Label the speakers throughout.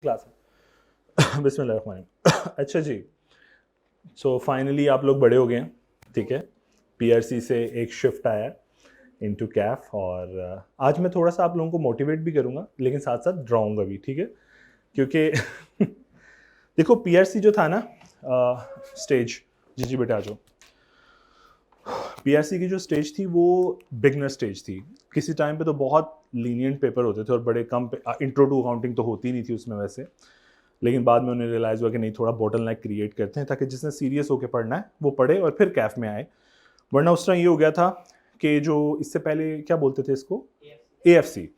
Speaker 1: Class है। बिस्मिल्लाहिर्रहमानिर्रहीम। अच्छा जी, सो फाइनली आप लोग बड़े हो गए हैं, ठीक है। पीआरसी से एक शिफ्ट आया इनटू कैफ और आज मैं थोड़ा सा आप लोगों को मोटिवेट भी करूंगा लेकिन साथ साथ डराऊंगा भी, ठीक है। क्योंकि देखो पीआरसी जो था ना, स्टेज, जी जी बेटा आ जाओ। पीआरसी की जो स्टेज थी वो बिगनर स्टेज थी। किसी टाइम पे तो बहुत लीनियंट पेपर होते थे और बड़े कम इंट्रो टू अकाउंटिंग तो होती नहीं थी उसमें वैसे, लेकिन बाद में उन्हें रियलाइज़ हुआ कि नहीं, थोड़ा बॉटल नेक क्रिएट करते हैं ताकि जिसने सीरियस होकर पढ़ना है वो पढ़े और फिर कैफ में आए। वरना उस तरह ये हो गया था कि जो इससे पहले क्या बोलते थे इसको, एएफसी,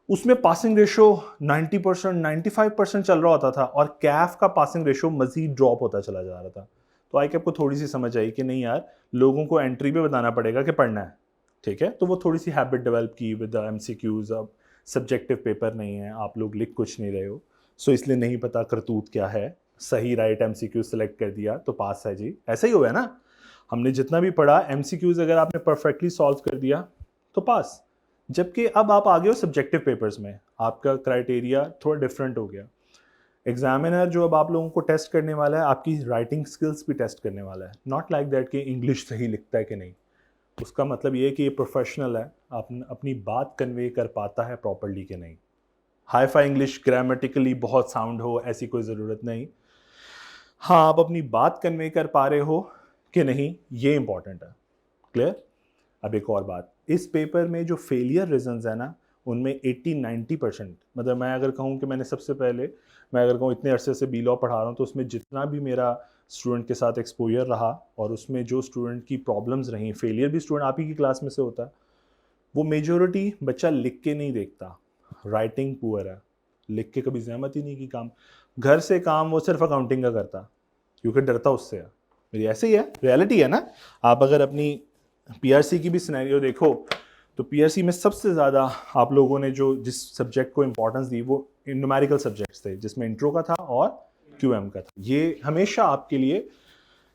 Speaker 1: उसमें पासिंग रेशो 90% 95% चल रहा होता था और कैफ का पासिंग रेशो मजीद ड्रॉप होता चला जा रहा था। तो आई कैप को थोड़ी सी समझ आई कि नहीं यार, लोगों को एंट्री पे बताना पड़ेगा कि पढ़ना है, ठीक है। तो वो थोड़ी सी हैबिट डेवलप की विद एमसीक्यूज। अब सब्जेक्टिव पेपर नहीं है, आप लोग लिख कुछ नहीं रहे हो, सो इसलिए नहीं पता करतूत क्या है। सही राइट एमसीक्यू सेलेक्ट कर दिया तो पास है जी, ऐसा ही हुआ है ना। हमने जितना भी पढ़ा एमसीक्यूज अगर आपने परफेक्टली सॉल्व कर दिया तो पास। जबकि अब आप आ गए हो सब्जेक्टिव पेपर्स में, आपका क्राइटेरिया थोड़ा डिफरेंट हो गया। एग्जामिनर जो अब आप लोगों को टेस्ट करने वाला है, आपकी राइटिंग स्किल्स भी टेस्ट करने वाला है। नॉट लाइक दैट कि इंग्लिश सही लिखता है कि नहीं। उसका मतलब ये है कि ये प्रोफेशनल है, अपनी बात कन्वे कर पाता है प्रॉपरली कि नहीं। हाई फाई इंग्लिश ग्रामेटिकली बहुत साउंड हो ऐसी कोई ज़रूरत नहीं। हाँ, आप अपनी बात कन्वे कर पा रहे हो कि नहीं, ये इंपॉर्टेंट है। क्लियर। अब एक और बात, इस पेपर में जो फेलियर रीजंस है ना, उनमें 80-90%, मतलब मैं अगर कहूँ कि मैंने सबसे पहले, मैं अगर कहूँ इतने अरसे से बी लॉ पढ़ा रहा हूँ तो उसमें जितना भी मेरा स्टूडेंट के साथ एक्सपोजर रहा और उसमें जो स्टूडेंट की प्रॉब्लम्स रही, फेलियर भी स्टूडेंट आप ही की क्लास में से होता है। वो मेजोरिटी बच्चा लिख के नहीं देखता, राइटिंग पुअर है, लिख के कभी जहमत ही नहीं की काम। घर से काम वो सिर्फ अकाउंटिंग का करता क्योंकि डरता उससे है। मेरी ऐसे ही है, रियलिटी है ना। आप अगर अपनी पीआरसी की भी सिनेरियो देखो तो पीआरसी में सबसे ज़्यादा आप लोगों ने जो जिस सब्जेक्ट को इंपॉर्टेंस दी वो न्यूमेरिकल सब्जेक्ट्स थे, जिसमें इंट्रो का था और क्यूएम का था। ये हमेशा आपके लिए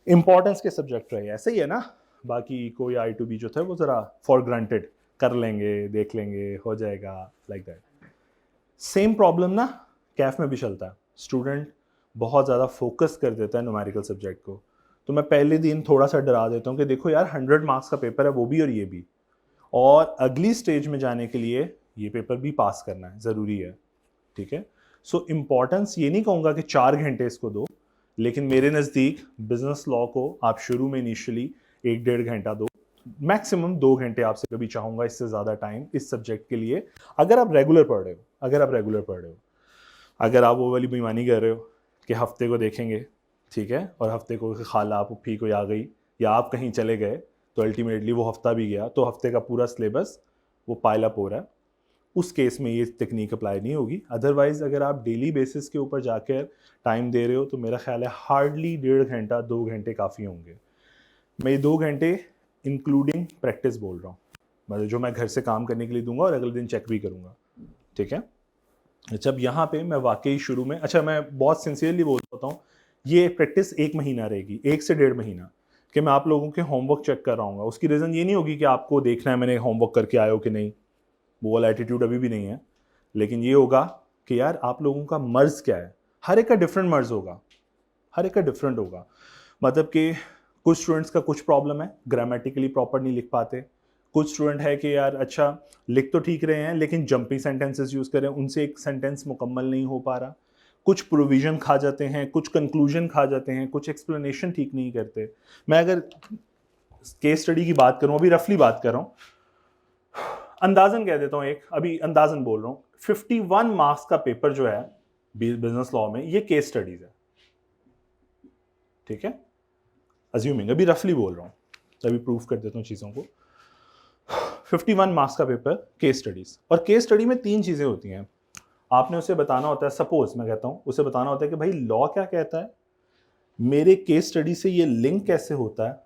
Speaker 1: इंपॉर्टेंस के सब्जेक्ट रहे, ऐसे ही है ना। बाकी कोई आई टू बी जो था वो ज़रा फॉर ग्रांटेड कर लेंगे, देख लेंगे, हो जाएगा, लाइक दैट। सेम प्रॉब्लम ना कैफ में भी चलता है। स्टूडेंट बहुत ज़्यादा फोकस कर देता है न्यूमेरिकल सब्जेक्ट को, तो मैं पहले दिन थोड़ा सा डरा देता हूँ कि देखो यार 100 मार्क्स का पेपर है, वो भी और ये भी, और अगली स्टेज में जाने के लिए ये पेपर भी पास करना है, ज़रूरी है, ठीक है। सो इम्पॉर्टेंस ये नहीं कहूँगा कि 4 घंटे इसको दो, लेकिन मेरे नज़दीक बिजनेस लॉ को आप शुरू में इनिशियली 1-1.5 घंटा दो, मैक्सिमम 2 घंटे आपसे कभी चाहूँगा, इससे ज़्यादा टाइम इस सब्जेक्ट के लिए। अगर आप रेगुलर पढ़ रहे हो, अगर आप वो वाली बेईमानी कर रहे हो कि हफ्ते को देखेंगे, ठीक है, और हफ्ते को खाला पुप्पी कोई आ गई या आप कहीं चले गए तो अल्टीमेटली वो हफ्ता भी गया, तो हफ्ते का पूरा सिलेबस वो पाइल अप हो रहा है, उस केस में ये टेक्निक अप्लाई नहीं होगी। अदरवाइज अगर आप डेली बेसिस के ऊपर जाकर टाइम दे रहे हो तो मेरा ख्याल है हार्डली 1.5 घंटा 2 घंटे काफ़ी होंगे। मैं ये 2 घंटे इंक्लूडिंग प्रैक्टिस बोल रहा हूँ, मतलब जो मैं घर से काम करने के लिए दूंगा और अगले दिन चेक भी करूँगा, ठीक है। जब यहाँ पे मैं वाकई शुरू में, अच्छा मैं बहुत सिंसियरली बोलता हूँ, ये प्रैक्टिस 1 महीना रहेगी, 1 से 1.5 महीना, कि मैं आप लोगों के होमवर्क चेक कर रहा हूँ। उसकी रीज़न ये नहीं होगी कि आपको देखना है मैंने होमवर्क करके आया हो कि नहीं, वो वाला एटीट्यूड अभी भी नहीं है, लेकिन ये होगा कि यार आप लोगों का मर्ज क्या है। हर एक का डिफरेंट मर्ज होगा, हर एक का डिफरेंट होगा। मतलब कि कुछ स्टूडेंट्स का कुछ प्रॉब्लम है, ग्रामेटिकली प्रॉपर नहीं लिख पाते। कुछ स्टूडेंट है कि यार अच्छा लिख तो ठीक रहे हैं लेकिन जंपिंग सेंटेंसेस यूज़ करें, उनसे एक सेंटेंस मुकम्मल नहीं हो पा रहा। कुछ प्रोविजन खा जाते हैं, कुछ कंक्लूजन खा जाते हैं, कुछ एक्सप्लेनेशन ठीक नहीं करते। मैं अगर केस स्टडी की बात करूं, अभी रफली बात कर रहा हूं, अंदाजन कह देता हूं, एक अभी अंदाजन बोल रहा हूं, 51 मार्क्स का पेपर जो है बिजनेस लॉ में, ये केस स्टडीज है, ठीक है। अज्यूमिंग, अभी रफली बोल रहा हूं, अभी प्रूफ कर देता हूं चीज़ों को। 51 मार्क्स का पेपर केस स्टडीज, और केस स्टडी में 3 चीज़ें होती हैं। आपने उसे बताना होता है, सपोज मैं कहता हूं, उसे बताना होता है कि भाई लॉ क्या कहता है, मेरे केस स्टडी से ये लिंक कैसे होता है,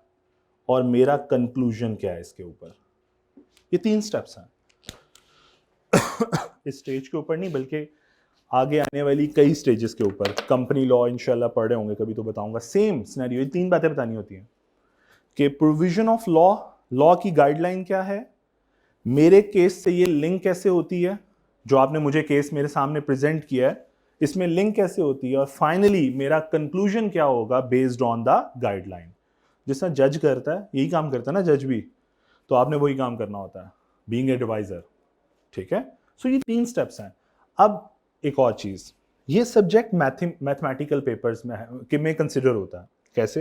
Speaker 1: और मेरा कंक्लूजन क्या है इसके ऊपर। ये 3 स्टेप्स हैं। इस स्टेज के ऊपर नहीं, बल्कि आगे आने वाली कई स्टेजेस के ऊपर, कंपनी लॉ इंशाल्लाह पढ़े होंगे कभी तो बताऊंगा, सेम सिनेरियो। ये 3 बातें बतानी होती हैं कि प्रोविजन ऑफ लॉ, लॉ की गाइडलाइन क्या है, मेरे केस से ये लिंक कैसे होती है, जो आपने मुझे केस मेरे सामने प्रेजेंट किया है, इसमें लिंक कैसे होती है, और फाइनली मेरा कंक्लूजन क्या होगा बेस्ड ऑन द गाइडलाइन। जिस तरह जज करता है, यही काम करता है ना जज भी, तो आपने वही काम करना होता है, बीइंग एडवाइजर। ठीक है, सो ये 3 स्टेप्स हैं। अब एक और चीज, ये सब्जेक्ट मैथमेटिकल पेपर्स में कंसिडर होता है। कैसे?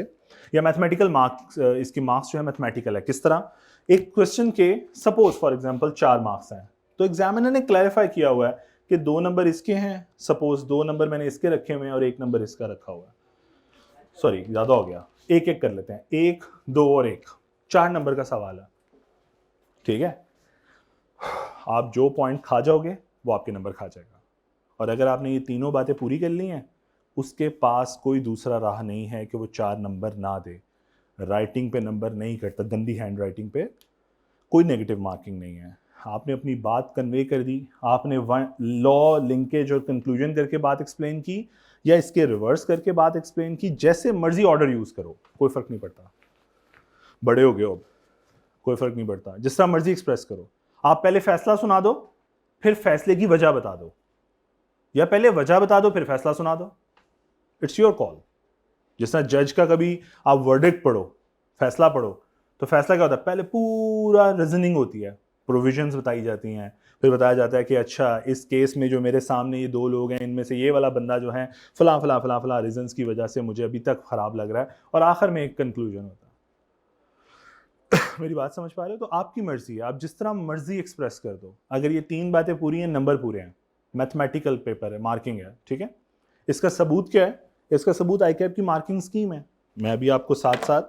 Speaker 1: या मैथमेटिकल मार्क्स, इसके मार्क्स जो है मैथमेटिकल है। किस तरह? एक क्वेश्चन के सपोज फॉर एग्जांपल 4 मार्क्स हैं, तो एग्जामिनर ने क्लैरिफाई किया हुआ है कि 2 नंबर इसके हैं, सपोज 2 नंबर मैंने इसके रखे हुए हैं और 1 नंबर इसका रखा हुआ है। सॉरी, ज्यादा हो गया, एक एक कर लेते हैं, 1, 2 और 1, 4 नंबर का सवाल है। ठीक है, आप जो पॉइंट खा जाओगे वो आपके नंबर खा जाएगा, और अगर आपने ये तीनों बातें पूरी कर ली हैं, उसके पास कोई दूसरा राह नहीं है कि वो 4 नंबर ना दे। राइटिंग पे नंबर नहीं करता, गंदी हैंड राइटिंग पे कोई नेगेटिव मार्किंग नहीं है। आपने अपनी बात कन्वे कर दी, आपने लॉ लिंकेज और कंक्लूजन करके बात एक्सप्लेन की, या इसके रिवर्स करके बात एक्सप्लेन की, जैसे मर्जी ऑर्डर यूज करो, कोई फर्क नहीं पड़ता। बड़े हो गए अब, कोई फर्क नहीं पड़ता, जिस तरह मर्जी एक्सप्रेस करो। आप पहले फैसला सुना दो, फिर फैसले की वजह बता दो, या पहले वजह बता दो फिर फैसला सुना दो, इट्स योर कॉल। जिस तरह जज का कभी आप वर्डिक्ट पढ़ो, फैसला पढ़ो, तो फैसला क्या होता है, पहले पूरा रीजनिंग होती है, प्रोविजंस बताई जाती हैं, फिर बताया जाता है कि अच्छा इस केस में जो मेरे सामने ये 2 लोग हैं, इनमें से ये वाला बंदा जो है फला फला फला फला रीजंस की वजह से मुझे अभी तक खराब लग रहा है, और आखिर में एक कंक्लूजन होता है। मेरी बात समझ पा रहे हो? तो आपकी मर्जी है, आप जिस तरह मर्जी एक्सप्रेस कर दो। अगर ये 3 बातें पूरी हैं, नंबर पूरे हैं, मैथमेटिकल पेपर है, मार्किंग है। ठीक है, इसका सबूत क्या है? इसका सबूत ICAP की मार्किंग स्कीम है। मैं अभी आपको साथ साथ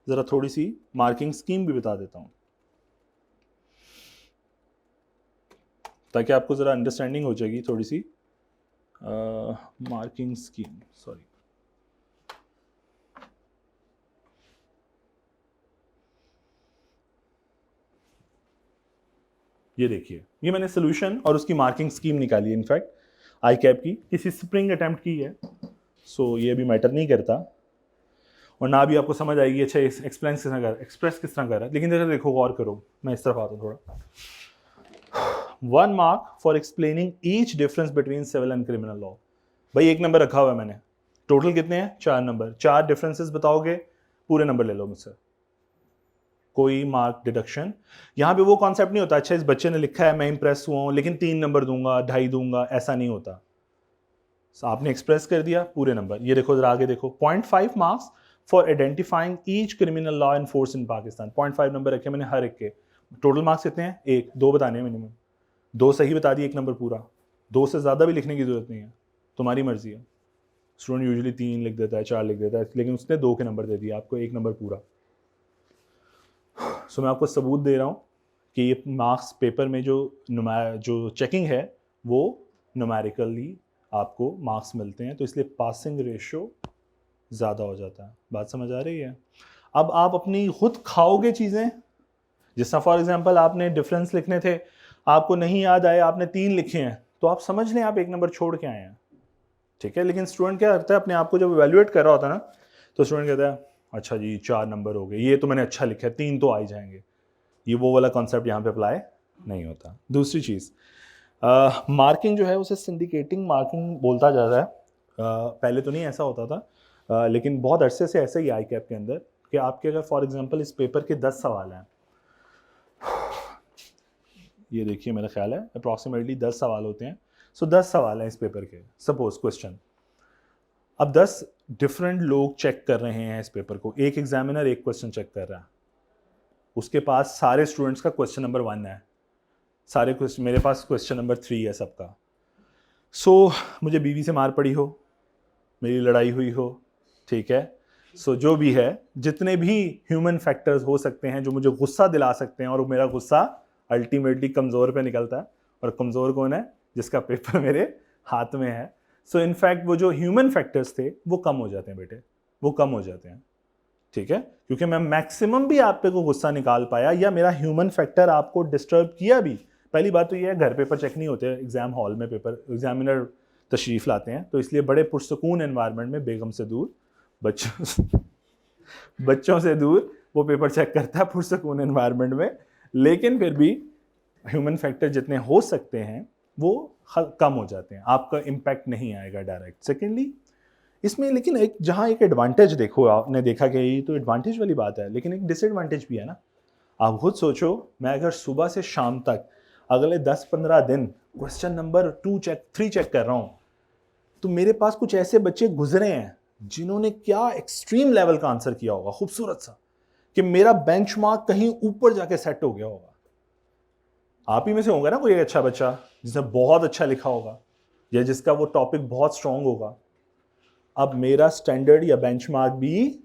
Speaker 1: जरा थोड़ी सी मार्किंग स्कीम भी बता देता हूं, ताकि आपको जरा अंडरस्टैंडिंग हो जाएगी थोड़ी सी। मार्किंग स्कीम, सॉरी, ये देखिए, ये मैंने सोल्यूशन और उसकी मार्किंग स्कीम निकाली है। इनफैक्ट ICAP की किसी स्प्रिंग अटेम्प्ट की है, सो ये भी मैटर नहीं करता, और ना भी आपको समझ आएगी अच्छा एक्सप्रेस किस तरह कर रहा है। लेकिन देखो गौर करो, मैं इस तरफ आता हूँ थोड़ा। 1 mark for explaining each difference between civil and criminal law. भाई 1 नंबर रखा हुआ है मैंने, टोटल कितने हैं? 4 नंबर, 4 डिफरेंसेस बताओगे, पूरे नंबर ले लो मुझसे, कोई मार्क डिडक्शन। यहां पे वो कॉन्सेप्ट नहीं होता अच्छा इस बच्चे ने लिखा है मैं इंप्रेस हुआ हूं लेकिन 3 नंबर दूंगा, 2.5 दूंगा, ऐसा नहीं होता। आपने एक्सप्रेस कर दिया, पूरे नंबर। ये देखो जरा आगे देखो, 0.5 marks for identifying each criminal law in force in Pakistan. 0.5 number रखे मैंने हर एक के। टोटल मार्क्स कितने हैं? 1, 2 बताने हैं मिनिमम, 2 सही बता दिए, 1 नंबर पूरा। 2 से ज्यादा भी लिखने की जरूरत नहीं है, तुम्हारी मर्जी है। स्टूडेंट यूजुअली 3 लिख देता है, 4 लिख देता है, लेकिन उसने 2 के नंबर दे दिया, आपको 1 नंबर पूरा। सो मैं आपको सबूत दे रहा हूँ कि ये मार्क्स पेपर में जो चेकिंग है वो न्यूमेरिकली आपको मार्क्स मिलते हैं, तो इसलिए पासिंग रेशियो ज़्यादा हो जाता है। बात समझ आ रही है? अब आप अपनी खुद खाओगे चीज़ें, जिस तरह फॉर एग्जांपल आपने डिफरेंस लिखने थे, आपको नहीं याद आए, आपने 3 लिखे हैं, तो आप समझ लें आप 1 नंबर छोड़ के आए हैं। ठीक है, लेकिन स्टूडेंट क्या करता है, अपने आप को जब इवेल्युएट कर रहा होता है ना, तो स्टूडेंट कहता है अच्छा जी 4 नंबर हो गए, ये तो मैंने अच्छा लिखा है, 3 तो आ ही जाएंगे। ये वो वाला कॉन्सेप्ट यहाँ पे अप्लाई नहीं होता। दूसरी चीज़, मार्किंग जो है उसे सिंडिकेटिंग मार्किंग बोलता जा रहा है। पहले तो नहीं ऐसा होता था, लेकिन बहुत अरसे से ऐसा ही ICAP के अंदर कि आपके अगर फॉर एग्जांपल इस पेपर के 10 सवाल हैं, ये देखिए मेरा ख्याल है अप्रॉक्सीमेटली 10 सवाल होते हैं। सो 10 सवाल हैं इस पेपर के, सपोज क्वेश्चन। अब 10 डिफरेंट लोग चेक कर रहे हैं इस पेपर को, एक एग्जामिनर एक क्वेश्चन चेक कर रहा है, उसके पास सारे स्टूडेंट्स का क्वेश्चन नंबर 1 है, सारे क्वेश्चन, मेरे पास क्वेश्चन नंबर 3 है सबका। सो मुझे बीवी से मार पड़ी हो, मेरी लड़ाई हुई हो, ठीक है, सो जो भी है, जितने भी ह्यूमन फैक्टर्स हो सकते हैं जो मुझे गुस्सा दिला सकते हैं, और मेरा गुस्सा अल्टीमेटली कमज़ोर पे निकलता है, और कमज़ोर कौन है? जिसका पेपर मेरे हाथ में है। सो इनफैक्ट वो जो ह्यूमन फैक्टर्स थे वो कम हो जाते हैं बेटे, वो कम हो जाते हैं। ठीक है, क्योंकि मैं मैक्सिमम भी आप पे को गुस्सा निकाल पाया, या मेरा ह्यूमन फैक्टर आपको डिस्टर्ब किया भी। पहली बात तो ये है, घर पेपर चेक नहीं होते, एग्जाम हॉल में पेपर एग्जामिनर तशरीफ लाते हैं, तो इसलिए बड़े पुरसकून एनवायरनमेंट में, बेगम से दूर, बच्चों से दूर वो पेपर चेक करता है पुरसकून एनवायरनमेंट में। लेकिन फिर भी ह्यूमन फैक्टर जितने हो सकते हैं वो कम हो जाते हैं, आपका इम्पैक्ट नहीं आएगा डायरेक्ट। सेकेंडली इसमें लेकिन एक जहाँ एक एडवांटेज देखो, आपने देखा कि ये तो एडवांटेज वाली बात है, लेकिन एक डिसएडवांटेज भी है ना। आप खुद सोचो, मैं अगर सुबह से शाम तक अगले 10-15 दिन क्वेश्चन नंबर 2 चेक 3 चेक कर रहा हूँ, तो मेरे पास कुछ ऐसे बच्चे गुजरे हैं जिन्होंने क्या एक्सट्रीम लेवल का आंसर किया होगा, खूबसूरत सा, कि मेरा बेंचमार्क कहीं ऊपर जाके सेट हो गया होगा। आप ही में से होगा ना कोई एक अच्छा बच्चा जिसने बहुत अच्छा लिखा होगा या जिसका वो टॉपिक बहुत स्ट्रांग होगा। अब मेरा स्टैंडर्ड या बेंचमार्क भी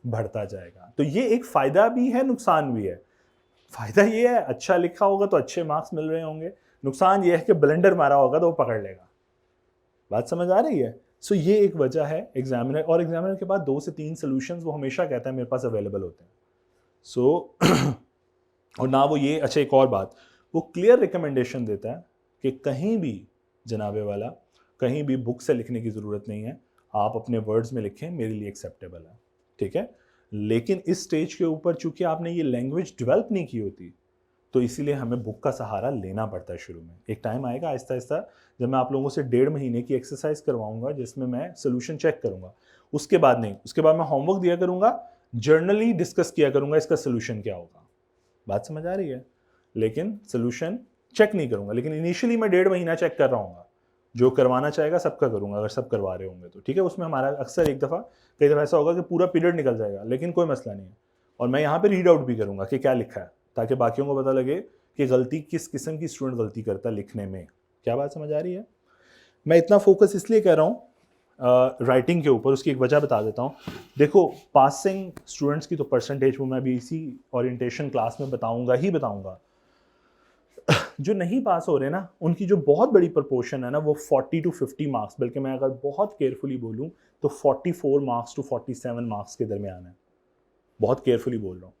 Speaker 1: बढ़ता जाएगा। तो ये एक फायदा भी है, नुकसान भी है। फायदा ये है, अच्छा लिखा होगा तो अच्छे मार्क्स मिल रहे होंगे। नुकसान ये है कि ब्लेंडर मारा होगा तो वो पकड़ लेगा। बात समझ आ रही है? सो ये एक वजह है एग्जामिनर, और एग्जामिनर के बाद 2 से 3 सॉल्यूशंस वो हमेशा कहता है मेरे पास अवेलेबल होते हैं। सो और ना वो ये, अच्छा एक और बात, वो क्लियर रिकमेंडेशन देता है कि कहीं भी जनाबे वाला, कहीं भी बुक से लिखने की ज़रूरत नहीं है, आप अपने वर्ड्स में लिखें, मेरे लिए एक्सेप्टेबल है, ठीक है। लेकिन इस स्टेज के ऊपर चूंकि आपने ये लैंग्वेज डेवलप नहीं की होती, तो इसीलिए हमें बुक का सहारा लेना पड़ता है शुरू में। एक टाइम आएगा आहिस्ता आहिस्ता जब मैं आप लोगों से 1.5 महीने की एक्सरसाइज करवाऊंगा जिसमें मैं सोल्यूशन चेक करूंगा। उसके बाद नहीं, उसके बाद मैं होमवर्क दिया करूंगा, जर्नली डिस्कस किया करूंगा इसका सोल्यूशन क्या होगा। बात समझ आ रही है? लेकिन सोल्यूशन चेक नहीं करूंगा, लेकिन इनिशियली मैं 1.5 महीना चेक कर रहा हूँ। जो करवाना चाहेगा सबका करूंगा, अगर सब करवा रहे होंगे तो ठीक है। उसमें हमारा अक्सर एक दफ़ा कई दफ़ा ऐसा होगा कि पूरा पीरियड निकल जाएगा, लेकिन कोई मसला नहीं है। और मैं यहाँ पे रीड आउट भी करूंगा कि क्या लिखा है, ताकि बाकियों को पता लगे कि गलती किस किस्म की स्टूडेंट गलती करता है लिखने में। क्या बात समझ आ रही है? मैं इतना फोकस इसलिए कर रहा हूँ राइटिंग के ऊपर, उसकी एक वजह बता देता हूँ। देखो, पासिंग स्टूडेंट्स की तो परसेंटेज वो मैं भी इसी ओरिएंटेशन क्लास में बताऊँगा ही बताऊँगा। जो नहीं पास हो रहे ना, उनकी जो बहुत बड़ी प्रपोर्शन है ना, वो 40 to 50 मार्क्स, बल्कि मैं अगर बहुत केयरफुली बोलूँ तो 44 मार्क्स to 47 मार्क्स के दरमियान है। बहुत केयरफुली बोल रहा हूँ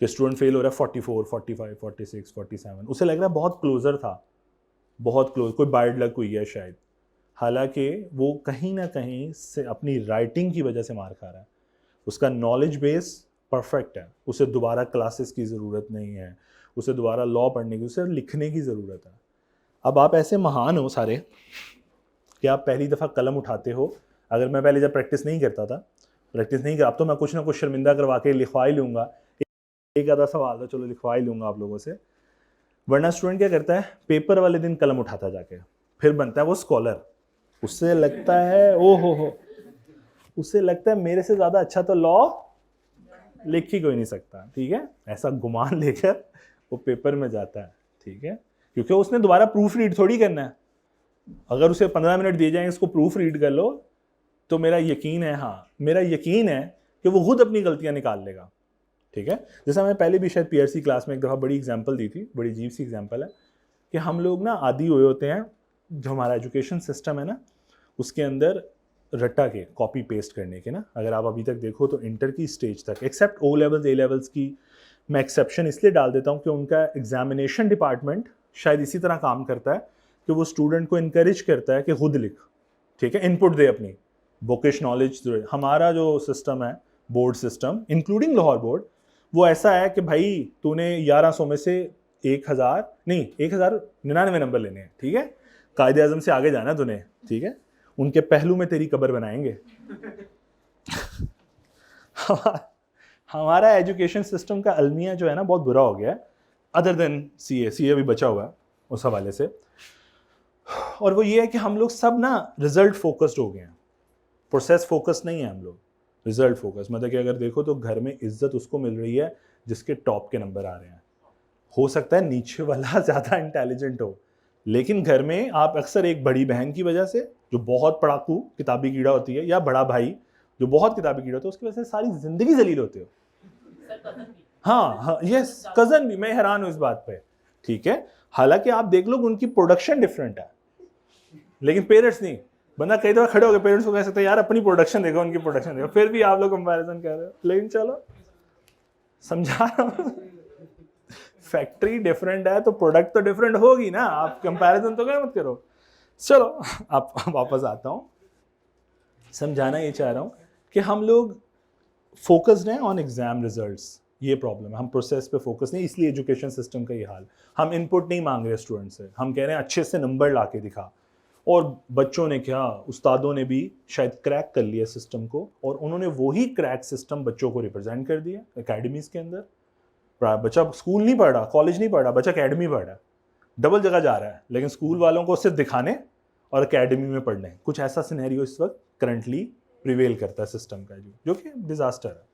Speaker 1: कि स्टूडेंट फेल हो रहा है 44, 45, 46, 47, उसे लग रहा है बहुत क्लोजर था, बहुत क्लोज, कोई बैड लक हुई है शायद। हालांकि वो कहीं ना कहीं से अपनी राइटिंग की वजह से मार खा रहा है। उसका नॉलेज बेस परफेक्ट है, उसे दोबारा क्लासेस की ज़रूरत नहीं है, उसे दोबारा लॉ पढ़ने की, उसे लिखने की ज़रूरत है। अब आप ऐसे महान हो सारे कि आप पहली दफ़ा कलम उठाते हो। अगर मैं पहले जब प्रैक्टिस नहीं करता था, अब तो मैं कुछ ना कुछ शर्मिंदा करवा के लिखवा ही लूँगा, एक आधा सवाल था चलो लिखवा ही लूँगा आप लोगों से। वरना स्टूडेंट क्या करता है, पेपर वाले दिन कलम उठाता जाके, फिर बनता है वो स्कॉलर। उससे लगता है ओ हो, उससे लगता है मेरे से ज़्यादा अच्छा तो लॉ लिख ही कोई नहीं सकता, ठीक है। ऐसा गुमान लेकर वो पेपर में जाता है, ठीक है, क्योंकि उसने दोबारा प्रूफ रीड थोड़ी करना है। अगर उसे 15 मिनट दिए जाएंगे इसको प्रूफ रीड कर लो, तो मेरा यकीन है, हाँ मेरा यकीन है कि वो खुद अपनी गलतियां निकाल लेगा, ठीक है। जैसा मैं पहले भी शायद पीआरसी क्लास में एक दफ़ा बड़ी एग्जांपल दी थी, बड़ी अजीब सी एग्जांपल है कि हम लोग ना आदी हुए होते हैं, जो हमारा एजुकेशन सिस्टम है ना, उसके अंदर रट्टा के कॉपी पेस्ट करने के ना, अगर आप अभी तक देखो तो इंटर की स्टेज तक, except O levels A levels की मैं एक्सेप्शन इसलिए डाल देता हूँ कि उनका एग्जामिनेशन डिपार्टमेंट शायद इसी तरह काम करता है कि वो स्टूडेंट को इनकरेज करता है कि खुद लिख, ठीक है, इनपुट दे अपनी बुकिश नॉलेज। हमारा जो सिस्टम है, board system including Lahore board, वो ऐसा है कि भाई तूने 1100 में से 1000 नहीं 1099 नंबर लेने हैं, ठीक है, कायदे आजम से आगे जाना तूने, ठीक है, उनके पहलू में तेरी कब्र बनाएंगे। हमारा एजुकेशन सिस्टम का अलमिया जो है ना बहुत बुरा हो गया है, अदर देन सीए भी बचा हुआ है उस हवाले से। और वो ये है कि हम लोग सब ना रिजल्ट फोकस्ड हो गए हैं, प्रोसेस फोकस नहीं है हम लोग, रिजल्ट फोकस। मतलब कि अगर देखो तो घर में इज्जत उसको मिल रही है जिसके टॉप के नंबर आ रहे हैं। हो सकता है नीचे वाला ज़्यादा इंटेलिजेंट हो, लेकिन घर में आप अक्सर एक बड़ी बहन की वजह से जो बहुत पढ़ाकू किताबी कीड़ा होती है, या बड़ा भाई जो बहुत किताबी कीड़ा होता है, उसकी वजह से सारी जिंदगी जलील होते हो। हाँ, यस, कजन भी, मैं हैरान हूँ इस बात पे, ठीक है। हालांकि आप देख लो उनकी प्रोडक्शन डिफरेंट है, लेकिन पेरेंट्स नहीं। बंदा कई दफा खड़े हो गए पेरेंट्स को कह सकते हैं यार अपनी प्रोडक्शन देखो, उनकी प्रोडक्शन देखो, फिर भी आप लोग कंपैरिजन कर रहे हो। लेकिन चलो समझा रहा हूँ, फैक्ट्री डिफरेंट है तो प्रोडक्ट तो डिफरेंट होगी ना, आप कंपैरिजन तो क्या मत करो। चलो आप वापस आता हूँ, समझाना ये चाह रहा हूँ कि हम लोग फोकस्ड हैं ऑन एग्जाम रिजल्ट्स, ये प्रॉब्लम है, हम प्रोसेस पे फोकस नहीं, इसलिए एजुकेशन सिस्टम का ये हाल। हम इनपुट नहीं मांग रहे स्टूडेंट से, हम कह रहे हैं अच्छे से नंबर ला के दिखा। और बच्चों ने क्या, उस्तादों ने भी शायद क्रैक कर लिया सिस्टम को, और उन्होंने वही क्रैक सिस्टम बच्चों को रिप्रेजेंट कर दिया एकेडमीज के अंदर। बच्चा स्कूल नहीं पढ़ रहा, कॉलेज नहीं पढ़ रहा, बच्चा अकेडमी पढ़ रहा है, डबल जगह जा रहा है, लेकिन स्कूल वालों को सिर्फ दिखाने और एकेडमी में पढ़ने। कुछ ऐसा सिनेरियो इस वक्त करंटली प्रिवेल करता है सिस्टम का, जो कि डिजास्टर है।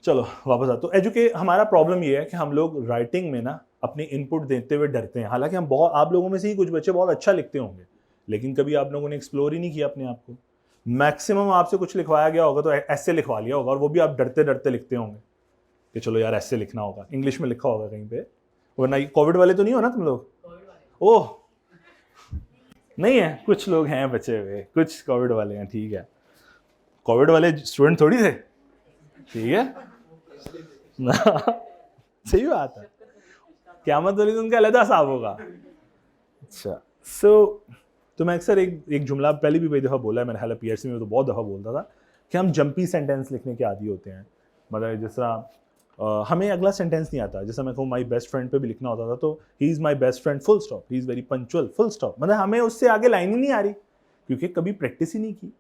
Speaker 1: चलो वापस तो हमारा प्रॉब्लम ये है कि हम लोग राइटिंग में ना अपनी इनपुट देते हुए डरते हैं। हालांकि हम बहुत, आप लोगों में से ही कुछ बच्चे बहुत अच्छा लिखते होंगे, लेकिन कभी आप लोगों ने एक्सप्लोर ही नहीं किया अपने आप को। मैक्सिमम आपसे कुछ लिखवाया गया होगा तो ऐसे लिखवा लिया होगा, और वो भी आप डरते डरते लिखते होंगे कि चलो यार ऐसे लिखना होगा, इंग्लिश में लिखा होगा कहीं पे, वरना कोविड वाले तो नहीं हो ना तुम लोग? ओह नहीं है, कुछ लोग हैं बचे हुए, कुछ कोविड वाले हैं, ठीक है। कोविड वाले स्टूडेंट थोड़ी थे, ठीक है ना? सही बात है, क़यामत वाले दिन उनका अलग हिसाब होगा। अच्छा तो मैं अक्सर एक जुमला पहले भी कई दफ़ा बोला है, मैंने हाल पीआरसी में तो बहुत दफ़ा बोलता था कि हम जंपी सेंटेंस लिखने के आदी होते हैं। मतलब जिस तरह हमें अगला सेंटेंस नहीं आता, जैसे मैं कहूँ माई बेस्ट फ्रेंड पे भी लिखना होता था तो he is my best friend full stop, he is very punctual full stop. मतलब हमें उससे आगे लाइन ही नहीं आ रही, क्योंकि कभी प्रैक्टिस ही नहीं की।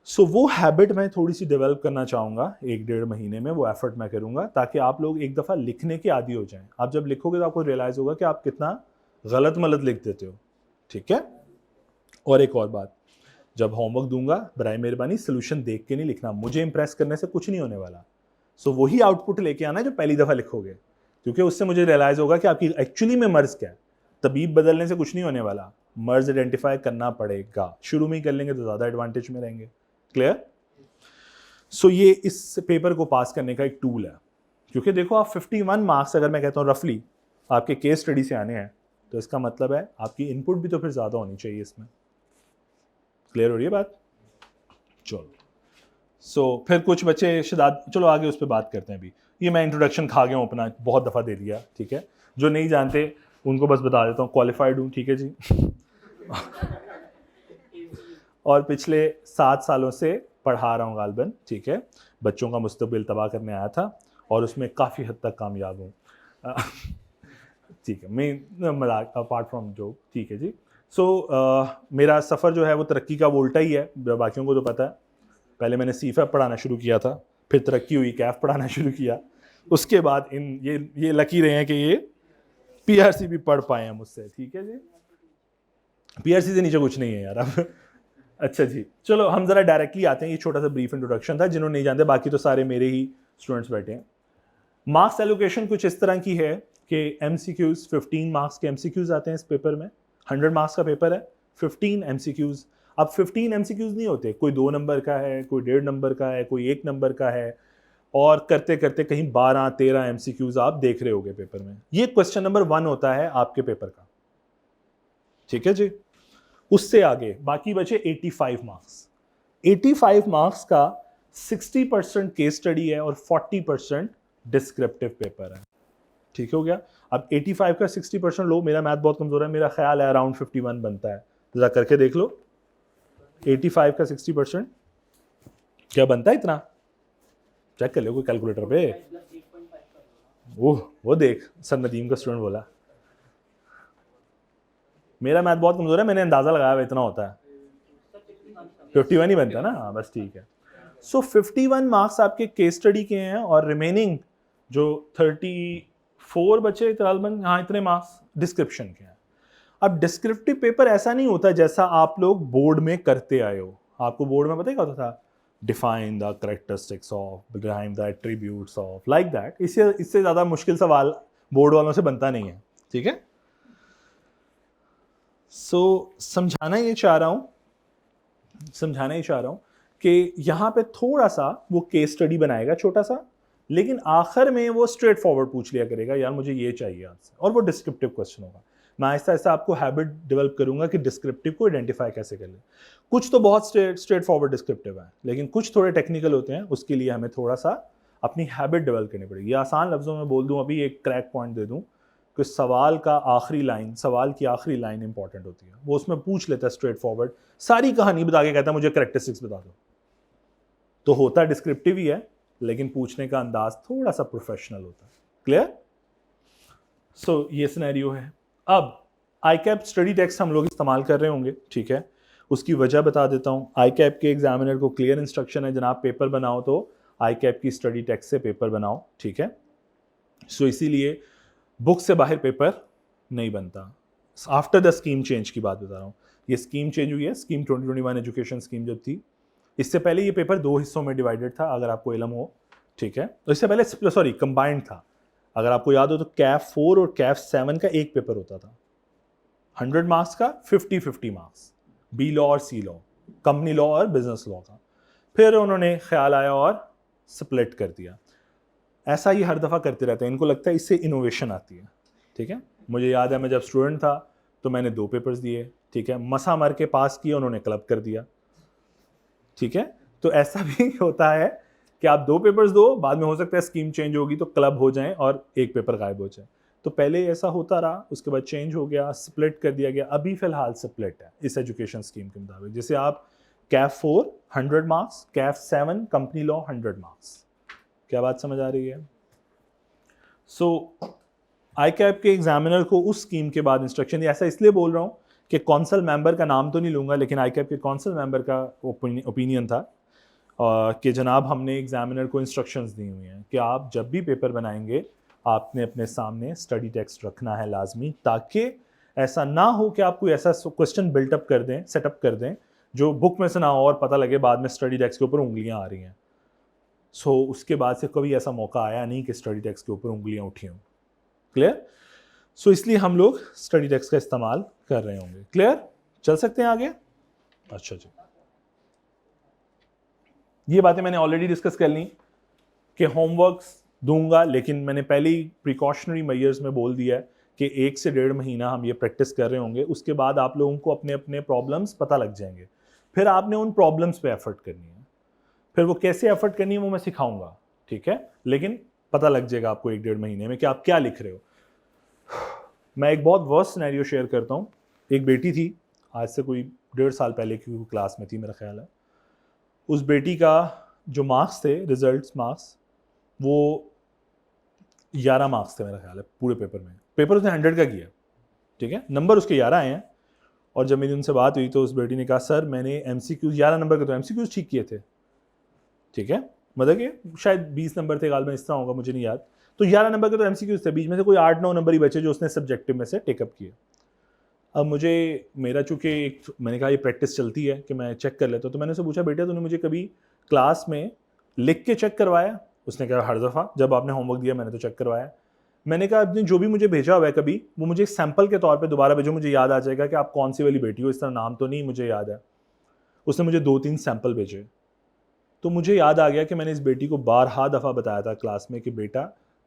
Speaker 1: सो वो हैबिट मैं थोड़ी सी डेवलप करना चाहूँगा, 1-1.5 महीने में वो एफर्ट मैं करूँगा, ताकि आप लोग एक दफ़ा लिखने के आदी हो जाएं। आप जब लिखोगे तो आपको रियलाइज़ होगा कि आप कितना गलत मलत लिख देते हो, ठीक है। और एक और बात, जब होमवर्क दूंगा बराए मेहरबानी सोल्यूशन देख के नहीं लिखना, मुझे इंप्रेस करने से कुछ नहीं होने वाला। सो वही आउटपुट लेके आना जो पहली दफ़ा लिखोगे, क्योंकि उससे मुझे रियलाइज़ होगा कि आपकी एक्चुअली में मर्ज़ क्या है। तबीब बदलने से कुछ नहीं होने वाला, मर्ज़ आइडेंटिफाई करना पड़ेगा। शुरू में ही कर लेंगे तो ज़्यादा एडवांटेज में रहेंगे। क्लियर? सो ये इस पेपर को पास करने का एक टूल है, क्योंकि देखो आप 51 मार्क्स अगर मैं कहता हूँ रफली आपके केस स्टडी से आने हैं, तो इसका मतलब है आपकी इनपुट भी तो फिर ज़्यादा होनी चाहिए इसमें। क्लियर हो रही है बात? चलो सो फिर कुछ बच्चे शिदात, चलो आगे उस पर बात करते हैं। अभी ये मैं इंट्रोडक्शन खा गया हूँ अपना, बहुत दफ़ा दे दिया, ठीक है। जो नहीं जानते उनको बस बता देता हूँ, क्वालिफाइड हूँ, ठीक है जी। और पिछले 7 सालों से पढ़ा रहा हूँ गालबन, ठीक है। बच्चों का मुस्तकबिल तबाह करने आया था और उसमें काफ़ी हद तक कामयाब हूँ, ठीक है। मैं मजाक अपार्ट फ्रॉम जोक, ठीक है जी। सो मेरा सफ़र जो है वो तरक्की का वो उल्टा ही है, बाकियों को तो पता है। पहले मैंने सीफैप पढ़ाना शुरू किया था, फिर तरक्की हुई, कैफ पढ़ाना शुरू किया, उसके बाद ये लकी रहे हैं कि ये पीआरसी भी पढ़ पाए हैं मुझसे, ठीक है जी। पीआरसी से नीचे कुछ नहीं है यार अब। अच्छा जी, चलो हम ज़रा डायरेक्टली आते हैं। ये छोटा सा ब्रीफ इंट्रोडक्शन था, जिन्होंने नहीं जानते, बाकी तो सारे मेरे ही स्टूडेंट्स बैठे हैं। मार्क्स एलोकेशन कुछ इस तरह की है कि एमसीक्यूज 15 मार्क्स के एमसीक्यूज आते हैं इस पेपर में। 100 मार्क्स का पेपर है, 15 एमसीक्यूज। अब 15 एमसीक्यूज नहीं होते, कोई 2 नंबर का है, कोई 1.5 नंबर का है, कोई 1 नंबर का है, और करते करते कहीं 12-13 एमसीक्यूज आप देख रहे होगे पेपर में। ये क्वेश्चन नंबर 1 होता है आपके पेपर का, ठीक है जी। उससे आगे बाकी बचे 85 मार्क्स। 85 मार्क्स का 60% केस स्टडी है और 40% डिस्क्रिप्टिव पेपर है, ठीक हो गया। अब 85 का 60% लो, मेरा मैथ बहुत कमजोर है, मेरा ख्याल है अराउंड 51 बनता है, जरा करके देख लो। 85 का 60% क्या बनता है, इतना चेक कर लो कोई कैलकुलेटर पे। वो देख, सर नदीम का स्टूडेंट बोला मेरा मैथ बहुत कमजोर है, मैंने अंदाजा लगाया हुआ इतना होता है, 51 ही बनता है ना, हाँ बस ठीक है। सो 51 मार्क्स आपके केस स्टडी के हैं, और रिमेनिंग जो 34 बचे तकरीबन, हाँ इतने मार्क्स डिस्क्रिप्शन के हैं। अब डिस्क्रिप्टिव पेपर ऐसा नहीं होता जैसा आप लोग बोर्ड में करते आए हो। आपको बोर्ड में पता है क्या होता था, define the characteristics of, define the attributes of, like that. इससे ज़्यादा मुश्किल सवाल बोर्ड वालों से बनता नहीं है, ठीक है। सो समझाना ये चाह रहा हूँ कि यहाँ पे थोड़ा सा वो केस स्टडी बनाएगा छोटा सा, लेकिन आखिर में वो स्ट्रेट फॉरवर्ड पूछ लिया करेगा, यार मुझे ये चाहिए आपसे, और वो डिस्क्रिप्टिव क्वेश्चन होगा। मैं आहिस्ता आहिस्ता आपको हैबिट डेवलप करूंगा कि डिस्क्रिप्टिव को आइडेंटिफाई कैसे कर ले। कुछ तो बहुत स्ट्रेट फॉरवर्ड डिस्क्रिप्टिव है, लेकिन कुछ थोड़े टेक्निकल होते हैं, उसके लिए हमें थोड़ा सा अपनी हैबिट डेवलप करनी पड़ेगी। आसान लफ्जों में बोल दूं, अभी एक क्रैक पॉइंट दे दूं कि सवाल की आखिरी लाइन इंपॉर्टेंट होती है। वो उसमें पूछ लेता है स्ट्रेट फॉरवर्ड, सारी कहानी बता के कहता है मुझे कैरेक्टरिस्टिक्स बता दो, तो होता डिस्क्रिप्टिव ही है, लेकिन पूछने का अंदाज थोड़ा सा प्रोफेशनल होता है। क्लियर? सो ये सिनेरियो है। अब ICAP स्टडी टेक्स्ट हम लोग इस्तेमाल कर रहे होंगे, ठीक है, उसकी वजह बता देता हूँ। ICAP के एग्जामिनर को क्लियर इंस्ट्रक्शन है, जनाब पेपर बनाओ तो ICAP की स्टडी टेक्स्ट से पेपर बनाओ, ठीक है। सो इसीलिए बुक से बाहर पेपर नहीं बनता। आफ्टर द स्कीम चेंज की बात बता रहा हूँ, ये स्कीम चेंज हुई है, स्कीम 2021 एजुकेशन स्कीम जब थी, इससे पहले ये पेपर 2 हिस्सों में डिवाइडेड था, अगर आपको इल्म हो, ठीक है। तो इससे पहले सॉरी कंबाइंड था, अगर आपको याद हो तो कैफ 4 और कैफ 7 का एक पेपर होता था, 100 मार्क्स का, 50-50 मार्क्स, बी लॉ और सी लॉ, कंपनी लॉ और बिजनेस लॉ का। फिर उन्होंने ख्याल आया और स्प्लिट कर दिया। ऐसा ही हर दफ़ा करते रहते हैं, इनको लगता है इससे इनोवेशन आती है, ठीक है। मुझे याद है मैं जब स्टूडेंट था तो मैंने 2 पेपर्स दिए, ठीक है, मसा मर के पास किया, उन्होंने क्लब कर दिया, ठीक है। तो ऐसा भी होता है कि आप 2 पेपर्स दो, बाद में हो सकता है स्कीम चेंज होगी तो क्लब हो जाएं और एक पेपर गायब हो जाए। तो पहले ऐसा होता रहा, उसके बाद चेंज हो गया, स्प्लिट कर दिया गया, अभी फिलहाल स्प्लिट है इस एजुकेशन स्कीम के मुताबिक। जैसे आप Kaif 4 100 marks, Kaif 7 company law 100 marks. क्या बात समझ आ रही है? सो ICAP के एग्जामिनर को उस स्कीम के बाद इंस्ट्रक्शन, ऐसा इसलिए बोल रहा हूँ कि कौंसल मेंबर का नाम तो नहीं लूंगा, लेकिन ICAP के कौंसल मेंबर का ओपिनियन था कि जनाब हमने एग्जामिनर को इंस्ट्रक्शंस दी हुई हैं कि आप जब भी पेपर बनाएंगे आपने अपने सामने स्टडी टेक्स्ट रखना है लाजमी, ताकि ऐसा ना हो कि आप कोई ऐसा क्वेश्चन बिल्टअप कर दें, सेटअप कर दें जो बुक में से ना हो और पता लगे बाद में स्टडी टेक्स्ट के ऊपर उंगलियां आ रही हैं। सो उसके बाद से कभी ऐसा मौका आया नहीं कि स्टडी टेक्स्ट के ऊपर उंगलियां उठी हों। क्लियर? सो इसलिए हम लोग स्टडी टेक्स्ट का इस्तेमाल कर रहे होंगे। क्लियर? चल सकते हैं आगे? अच्छा जी, ये बातें मैंने ऑलरेडी डिस्कस कर ली कि होमवर्क्स दूंगा, लेकिन मैंने पहले ही प्रिकॉशनरी मेजर्स में बोल दिया है कि 1 से 1.5 महीना हम ये प्रैक्टिस कर रहे होंगे, उसके बाद आप लोगों को अपने अपने प्रॉब्लम्स पता लग जाएंगे, फिर आपने उन प्रॉब्लम्स पे एफर्ट करनी है, फिर वो कैसे एफर्ट करनी है वो मैं सिखाऊंगा, ठीक है, लेकिन पता लग जाएगा आपको 1-1.5 महीने में कि आप क्या लिख रहे हो। मैं एक बहुत वर्स्ट सिनेरियो शेयर करता हूँ। एक बेटी थी, आज से कोई 1.5 साल पहले की क्लास में थी मेरा ख्याल है, उस बेटी का जो मार्क्स थे, रिजल्ट्स मार्क्स, वो 11 मार्क्स थे मेरा ख्याल है पूरे पेपर में। पेपर उसने 100 का किया, ठीक है, नंबर उसके 11 आए हैं। और जब मेरी उनसे बात हुई तो उस बेटी ने कहा सर मैंने MCQs 11 नंबर के तो MCQs ठीक किए थे, ठीक है, मतलब कि शायद 20 नंबर थे, गाल में इस तरह होगा, मुझे नहीं याद। तो 11 नंबर के तो MCQs थे, बीच में से कोई 8-9 नंबर ही बचे जो उसने सब्जेक्टिव में से टेकअप किए। अब मुझे मेरा चूंकि एक मैंने कहा ये प्रैक्टिस चलती है कि मैं चेक कर लेता हूँ, तो मैंने उससे पूछा बेटा तूने मुझे कभी क्लास में लिख के चेक करवाया? उसने कहा हर दफ़ा जब आपने होमवर्क दिया मैंने तो चेक करवाया। मैंने कहा आपने जो भी मुझे भेजा हुआ है कभी वो मुझे सैंपल के तौर पे दोबारा भेजो, मुझे याद आ जाएगा कि आप कौन सी वाली बेटी हो, इस तरह नाम तो नहीं मुझे याद है। उसने मुझे 2-3 सैंपल भेजे, तो मुझे याद आ गया कि मैंने इस बेटी को बारहा दफ़ा बताया था क्लास में कि बेटा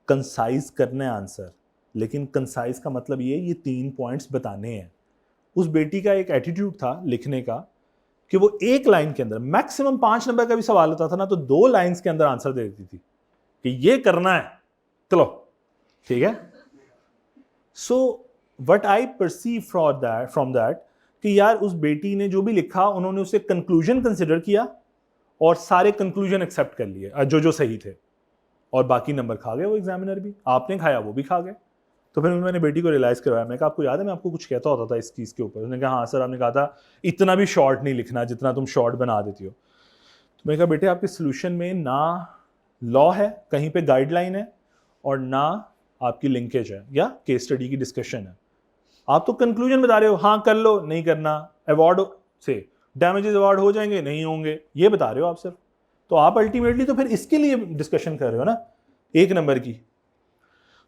Speaker 1: कंसाइज करना है आंसर, लेकिन कंसाइज का मतलब ये 3 पॉइंट्स बताने हैं। उस बेटी का एक एटीट्यूड था लिखने का कि वो एक लाइन के अंदर, मैक्सिमम 5 नंबर का भी सवाल होता था ना तो 2 लाइंस के अंदर आंसर दे देती थी कि ये करना है, चलो ठीक है। So what I perceive from that कि यार उस बेटी ने जो भी लिखा उन्होंने उसे कंक्लूजन कंसिडर किया और सारे कंक्लूजन एक्सेप्ट कर लिए जो जो सही थे, और बाकी नंबर खा गए वो एग्जामिनर भी, आपने खाया वो भी खा गए। तो फिर मैंने बेटी को रियलाइज़ करवाया, मैं कहा आपको याद है मैं आपको कुछ कहता होता था इस चीज़ के ऊपर? उसने कहा हाँ सर, आपने कहा था इतना भी शॉर्ट नहीं लिखना जितना तुम शॉर्ट बना देती हो। तो मैंने कहा बेटे आपके सोल्यूशन में ना लॉ है, कहीं पे गाइडलाइन है, और ना आपकी लिंकेज है या केस स्टडी की डिस्कशन है। आप तो कंक्लूजन बता रहे हो, हाँ कर लो, नहीं करना, अवार्ड से डैमेजेस अवार्ड हो जाएंगे, नहीं होंगे, ये बता रहे हो आप सिर्फ। तो आप अल्टीमेटली तो फिर इसके लिए डिस्कशन कर रहे हो ना 1 नंबर की।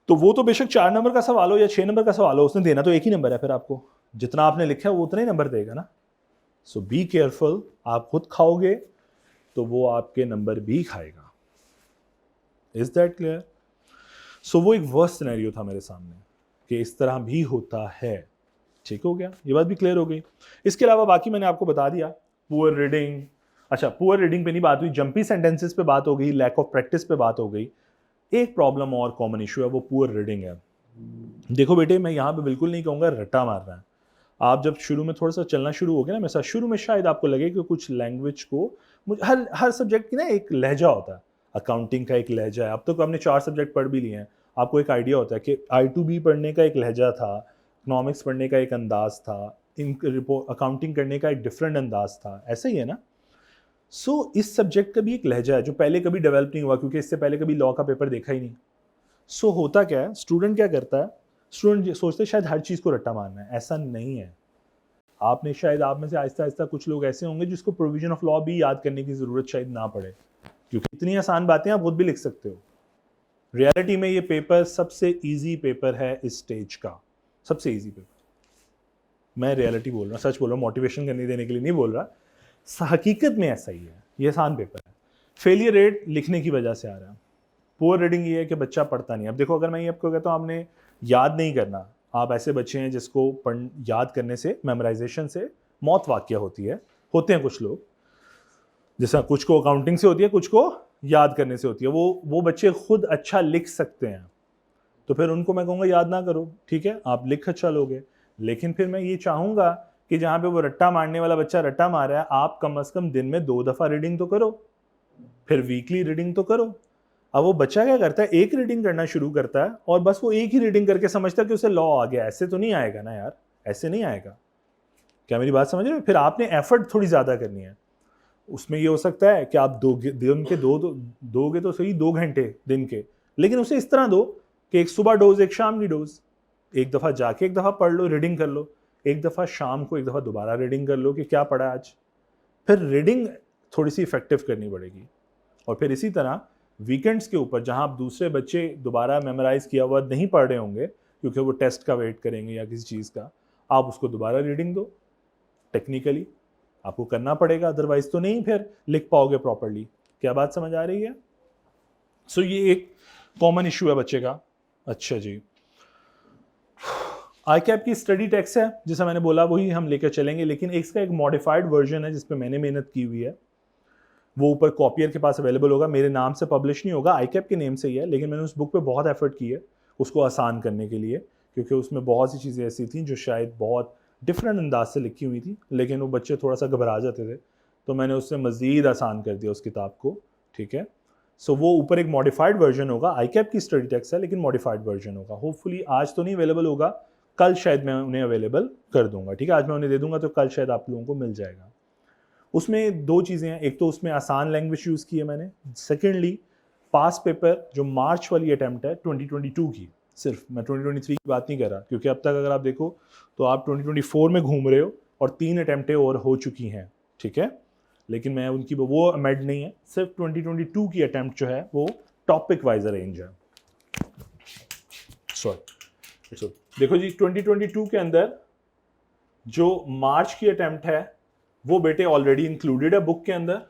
Speaker 1: तो वो तो बेशक 4 नंबर का सवाल हो या 6 नंबर का सवाल हो, उसने देना तो एक ही नंबर है, फिर आपको जितना आपने लिखा है वो उतना ही नंबर देगा ना। सो बी केयरफुल, आप खुद खाओगे तो वो आपके नंबर भी खाएगा। Is that clear? सो वो एक वर्स्ट सिनेरियो था मेरे सामने कि इस तरह भी होता है। ठीक हो गया, ये बात भी क्लियर हो गई। इसके अलावा बाकी मैंने आपको बता दिया, पुअर रीडिंग, अच्छा पुअर रीडिंग पे नहीं बात हुई, जंपी सेंटेंसेस पे बात हो गई, लैक ऑफ प्रैक्टिस पे बात हो गई। एक प्रॉब्लम और कॉमन इशू है, वो पुअर रीडिंग है। देखो बेटे, मैं यहाँ पे बिल्कुल नहीं कहूँगा रट्टा मारना है। आप जब शुरू में थोड़ा सा चलना शुरू हो गया ना मेरे साथ, शुरू में शायद आपको लगे कि कुछ लैंग्वेज को, हर सब्जेक्ट की ना एक लहजा होता है। अकाउंटिंग का एक लहजा है। अब तक हमने 4 सब्जेक्ट पढ़ भी लिए हैं, आपको एक आइडिया होता है कि I2B पढ़ने का एक लहजा था, इकोनॉमिक्स पढ़ने का एक अंदाज था, अकाउंटिंग करने का एक डिफरेंट अंदाज था, ऐसा ही है ना। सो इस सब्जेक्ट का भी एक लहजा है जो पहले कभी डेवलप नहीं हुआ, क्योंकि इससे पहले कभी लॉ का पेपर देखा ही नहीं। सो होता क्या है, स्टूडेंट क्या करता है, स्टूडेंट सोचते हैं शायद हर चीज़ को रट्टा मारना है, ऐसा नहीं है। आपने शायद, आप में से आहिस्ता आहिस्ता कुछ लोग ऐसे होंगे जिसको प्रोविजन ऑफ लॉ भी याद करने की ज़रूरत शायद ना पड़े, क्योंकि इतनी आसान बातें आप खुद भी लिख सकते हो। रियलिटी में ये पेपर सबसे इजी पेपर है इस स्टेज का, सबसे इजी पेपर। मैं रियलिटी बोल रहा हूँ, सच बोल रहा हूँ, मोटिवेशन करने देने के लिए नहीं बोल रहा, हकीकत में ऐसा ही है। ये आसान पेपर है। फेलियर रेट लिखने की वजह से आ रहा है। पुअर रीडिंग ये है कि बच्चा पढ़ता नहीं। अब देखो, अगर मैं ये आपको कहता हूँ आपने याद नहीं करना, आप ऐसे बच्चे हैं जिसको याद करने से, मेमोराइजेशन से मौत वाक़या होती है, होते हैं कुछ लोग, जैसा कुछ को अकाउंटिंग से होती है, कुछ को याद करने से होती है। वो बच्चे खुद अच्छा लिख सकते हैं, तो फिर उनको मैं कहूँगा याद ना करो, ठीक है, आप लिख अच्छा लोगे। लेकिन फिर मैं ये चाहूँगा कि जहाँ पे वो रट्टा मारने वाला बच्चा रट्टा मार रहा है, आप कम से कम दिन में 2 दफ़ा रीडिंग तो करो, फिर वीकली रीडिंग तो करो। अब वो बच्चा क्या करता है, एक रीडिंग करना शुरू करता है और बस वो एक ही रीडिंग करके समझता है कि उसे लॉ आ गया। ऐसे तो नहीं आएगा ना यार, ऐसे नहीं आएगा। क्या मेरी बात समझ रहे हो? फिर आपने एफर्ट थोड़ी ज़्यादा करनी है। उसमें ये हो सकता है कि आप दोगे तो सही 2 घंटे दिन के, लेकिन उसे इस तरह दो कि एक सुबह डोज, एक शाम की डोज। एक दफ़ा जाके एक दफ़ा पढ़ लो, रीडिंग कर लो, एक दफ़ा शाम को एक दफ़ा दोबारा रीडिंग कर लो कि क्या पढ़ा आज। फिर रीडिंग थोड़ी सी इफेक्टिव करनी पड़ेगी। और फिर इसी तरह वीकेंड्स के ऊपर, जहां आप दूसरे बच्चे दोबारा मेमोराइज किया हुआ नहीं पढ़ रहे होंगे क्योंकि वो टेस्ट का वेट करेंगे या किसी चीज़ का, आप उसको दोबारा रीडिंग दो। टेक्निकली आपको करना पड़ेगा, अदरवाइज तो नहीं फिर लिख पाओगे प्रॉपरली। क्या बात समझ आ रही है? सो ये एक कॉमन इशू है बच्चे का। अच्छा जी, ICAP की स्टडी टेक्स्ट है, जैसा मैंने बोला वही हम लेकर चलेंगे, लेकिन इसका एक मॉडिफाइड वर्जन है जिसपे मैंने मेहनत की हुई है। वो ऊपर कॉपियर के पास अवेलेबल होगा, मेरे नाम से पब्लिश नहीं होगा, ICAP के नेम से ही है, लेकिन मैंने उस बुक पे बहुत एफर्ट की है उसको आसान करने के लिए, क्योंकि उसमें बहुत सी चीज़ें ऐसी थी जो शायद बहुत डिफरेंट अंदाज से लिखी हुई थी, लेकिन वो बच्चे थोड़ा सा घबरा जाते थे, तो मैंने उससे मज़ीद आसान कर दिया उस किताब को। ठीक है, सो वो ऊपर एक मॉडिफाइड वर्जन होगा, ICAP की स्टडी टेक्स्ट है लेकिन मॉडिफाइड वर्जन होगा। होपफुली आज तो नहीं अवेलेबल होगा, कल शायद मैं उन्हें अवेलेबल कर दूंगा। ठीक है, आज मैं उन्हें दे दूंगा तो कल शायद आप लोगों को मिल जाएगा। उसमें 2 चीज़ें हैं, एक तो उसमें आसान लैंग्वेज यूज़ की है मैंने, सेकेंडली पास पेपर जो मार्च वाली अटैम्प्ट है 2022 की, सिर्फ मैं 2023 की बात नहीं कर रहा, क्योंकि अब तक अगर आप देखो तो आप 2024 में घूम रहे हो और 3 अटैम्प्टें और हो चुकी हैं। ठीक है, लेकिन मैं उनकी वो अमेंड नहीं है, सिर्फ 2022 की अटैम्प्ट जो है वो टॉपिक वाइज अरेंज है। सॉरी, देखो जी, 2022 के अंदर जो मार्च की अटैम्प्ट है वो बेटे ऑलरेडी इंक्लूडेड है बुक के अंदर।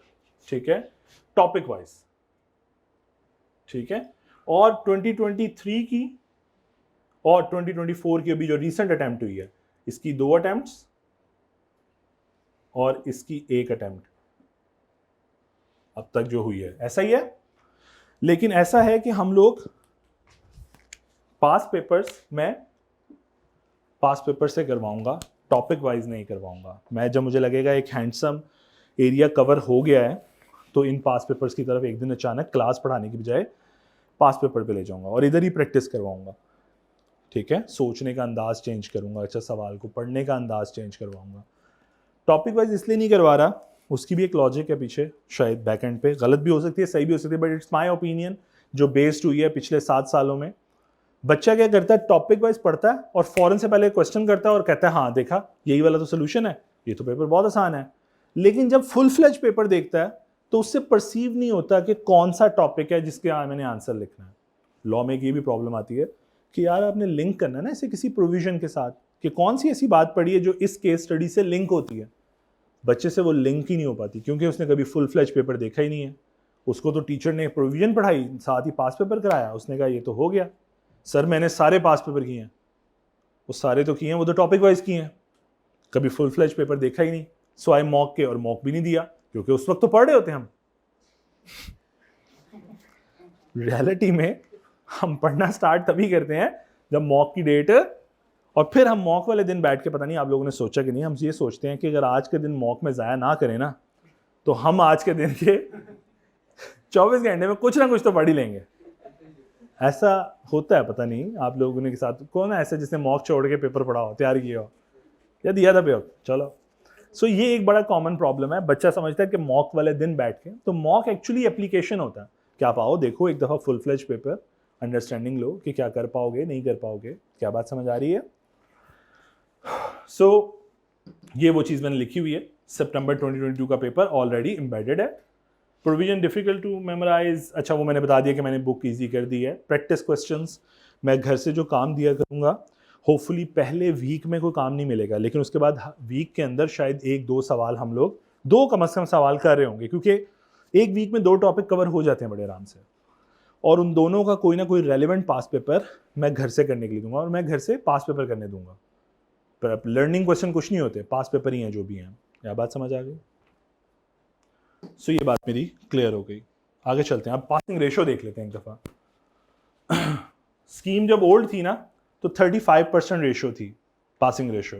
Speaker 1: ठीक है, टॉपिक वाइज। ठीक है, और 2023 की और 2024 की अभी जो रीसेंट अटेम्प्ट हुई है, इसकी 2 अटेम्प्ट्स और इसकी 1 अटेम्प्ट अब तक जो हुई है, ऐसा ही है। लेकिन ऐसा है कि हम लोग पास पेपर से करवाऊंगा, टॉपिक वाइज नहीं करवाऊंगा मैं। जब मुझे लगेगा एक हैंडसम एरिया कवर हो गया है तो इन पास पेपर्स की तरफ एक दिन अचानक क्लास पढ़ाने की बजाय पास पेपर पे ले जाऊंगा और इधर ही प्रैक्टिस करवाऊंगा। ठीक है, सोचने का अंदाज चेंज करूंगा, अच्छा सवाल को पढ़ने का अंदाज चेंज करवाऊंगा। टॉपिक वाइज इसलिए नहीं करवा रहा, उसकी भी एक लॉजिक है पीछे, शायद बैक एंड पे गलत भी हो सकती है, सही भी हो सकती है, बट इट्स माई ओपिनियन जो बेस्ड हुई है पिछले 7 सालों में। बच्चा क्या करता है, टॉपिक वाइज पढ़ता है और फौरन से पहले क्वेश्चन करता है और कहता है हाँ देखा यही वाला तो सोल्यूशन है, ये तो पेपर बहुत आसान है। लेकिन जब फुल फ्लेज पेपर देखता है तो उससे परसीव नहीं होता कि कौन सा टॉपिक है जिसके मैंने आंसर लिखना है। लॉ में ये भी प्रॉब्लम आती है कि यार आपने लिंक करना है ना इसे किसी प्रोविजन के साथ, कि कौन सी ऐसी बात पढ़ी है जो इस केस स्टडी से लिंक होती है। बच्चे से वो लिंक ही नहीं हो पाती क्योंकि उसने कभी फुल फ्लेज पेपर देखा ही नहीं है। उसको तो टीचर ने प्रोविजन पढ़ाई, साथ ही पास पेपर कराया, उसने कहा ये तो हो गया सर, मैंने सारे पास पेपर किए हैं। वो सारे तो किए हैं, वो तो टॉपिक वाइज किए हैं, कभी फुल फ्लेज पेपर देखा ही नहीं। सो आई मॉक के, और मॉक भी नहीं दिया क्योंकि उस वक्त तो पढ़ रहे होते हम। रियलिटी में हम पढ़ना स्टार्ट तभी करते हैं जब मॉक की डेट, और फिर हम मॉक वाले दिन बैठ के, पता नहीं आप लोगों ने सोचा कि नहीं, हम ये सोचते हैं कि अगर आज के दिन मॉक में ज़ाया ना करें ना तो हम आज के दिन के 24 घंटे में कुछ ना कुछ तो पढ़ ही लेंगे। ऐसा होता है, पता नहीं आप लोगों ने के साथ कौन है ऐसा जिसने मॉक छोड़ के पेपर पढ़ा हो, तैयार किया हो या दिया था पेपर। चलो, सो ये एक बड़ा कॉमन प्रॉब्लम है। बच्चा समझता है कि मॉक वाले दिन बैठ के, तो मॉक एक्चुअली एप्लीकेशन होता है कि आप आओ, देखो एक दफ़ा फुल फ्लेज पेपर, अंडरस्टैंडिंग लो कि क्या कर पाओगे नहीं कर पाओगे। क्या बात समझ आ रही है? सो ये वो चीज़ मैंने लिखी हुई है। सितंबर 2022 का पेपर ऑलरेडी एम्बेडेड है। प्रोविजन डिफिकल्ट टू मेमोराइज, अच्छा वो मैंने बता दिया कि मैंने बुक इजी कर दी है। प्रैक्टिस क्वेश्चंस, मैं घर से जो काम दिया करूँगा, होपफुली पहले वीक में कोई काम नहीं मिलेगा, लेकिन उसके बाद वीक के अंदर शायद 1-2 सवाल हम लोग, 2 कम से कम सवाल कर रहे होंगे, क्योंकि एक वीक में 2 टॉपिक कवर हो जाते हैं बड़े आराम से, और उन दोनों का कोई ना कोई रेलिवेंट पास पेपर मैं घर से करने के लिए दूंगा, और मैं घर से पास पेपर करने दूंगा। पर लर्निंग क्वेश्चन कुछ नहीं होते, पास पेपर ही हैं जो भी हैं। क्या बात समझ आ गई? सो ये बात मेरी क्लियर हो गई। आगे चलते हैं, अब पासिंग रेशो देख लेते हैं एक दफ़ा। स्कीम जब ओल्ड थी ना तो 35% रेशो थी पासिंग रेशो,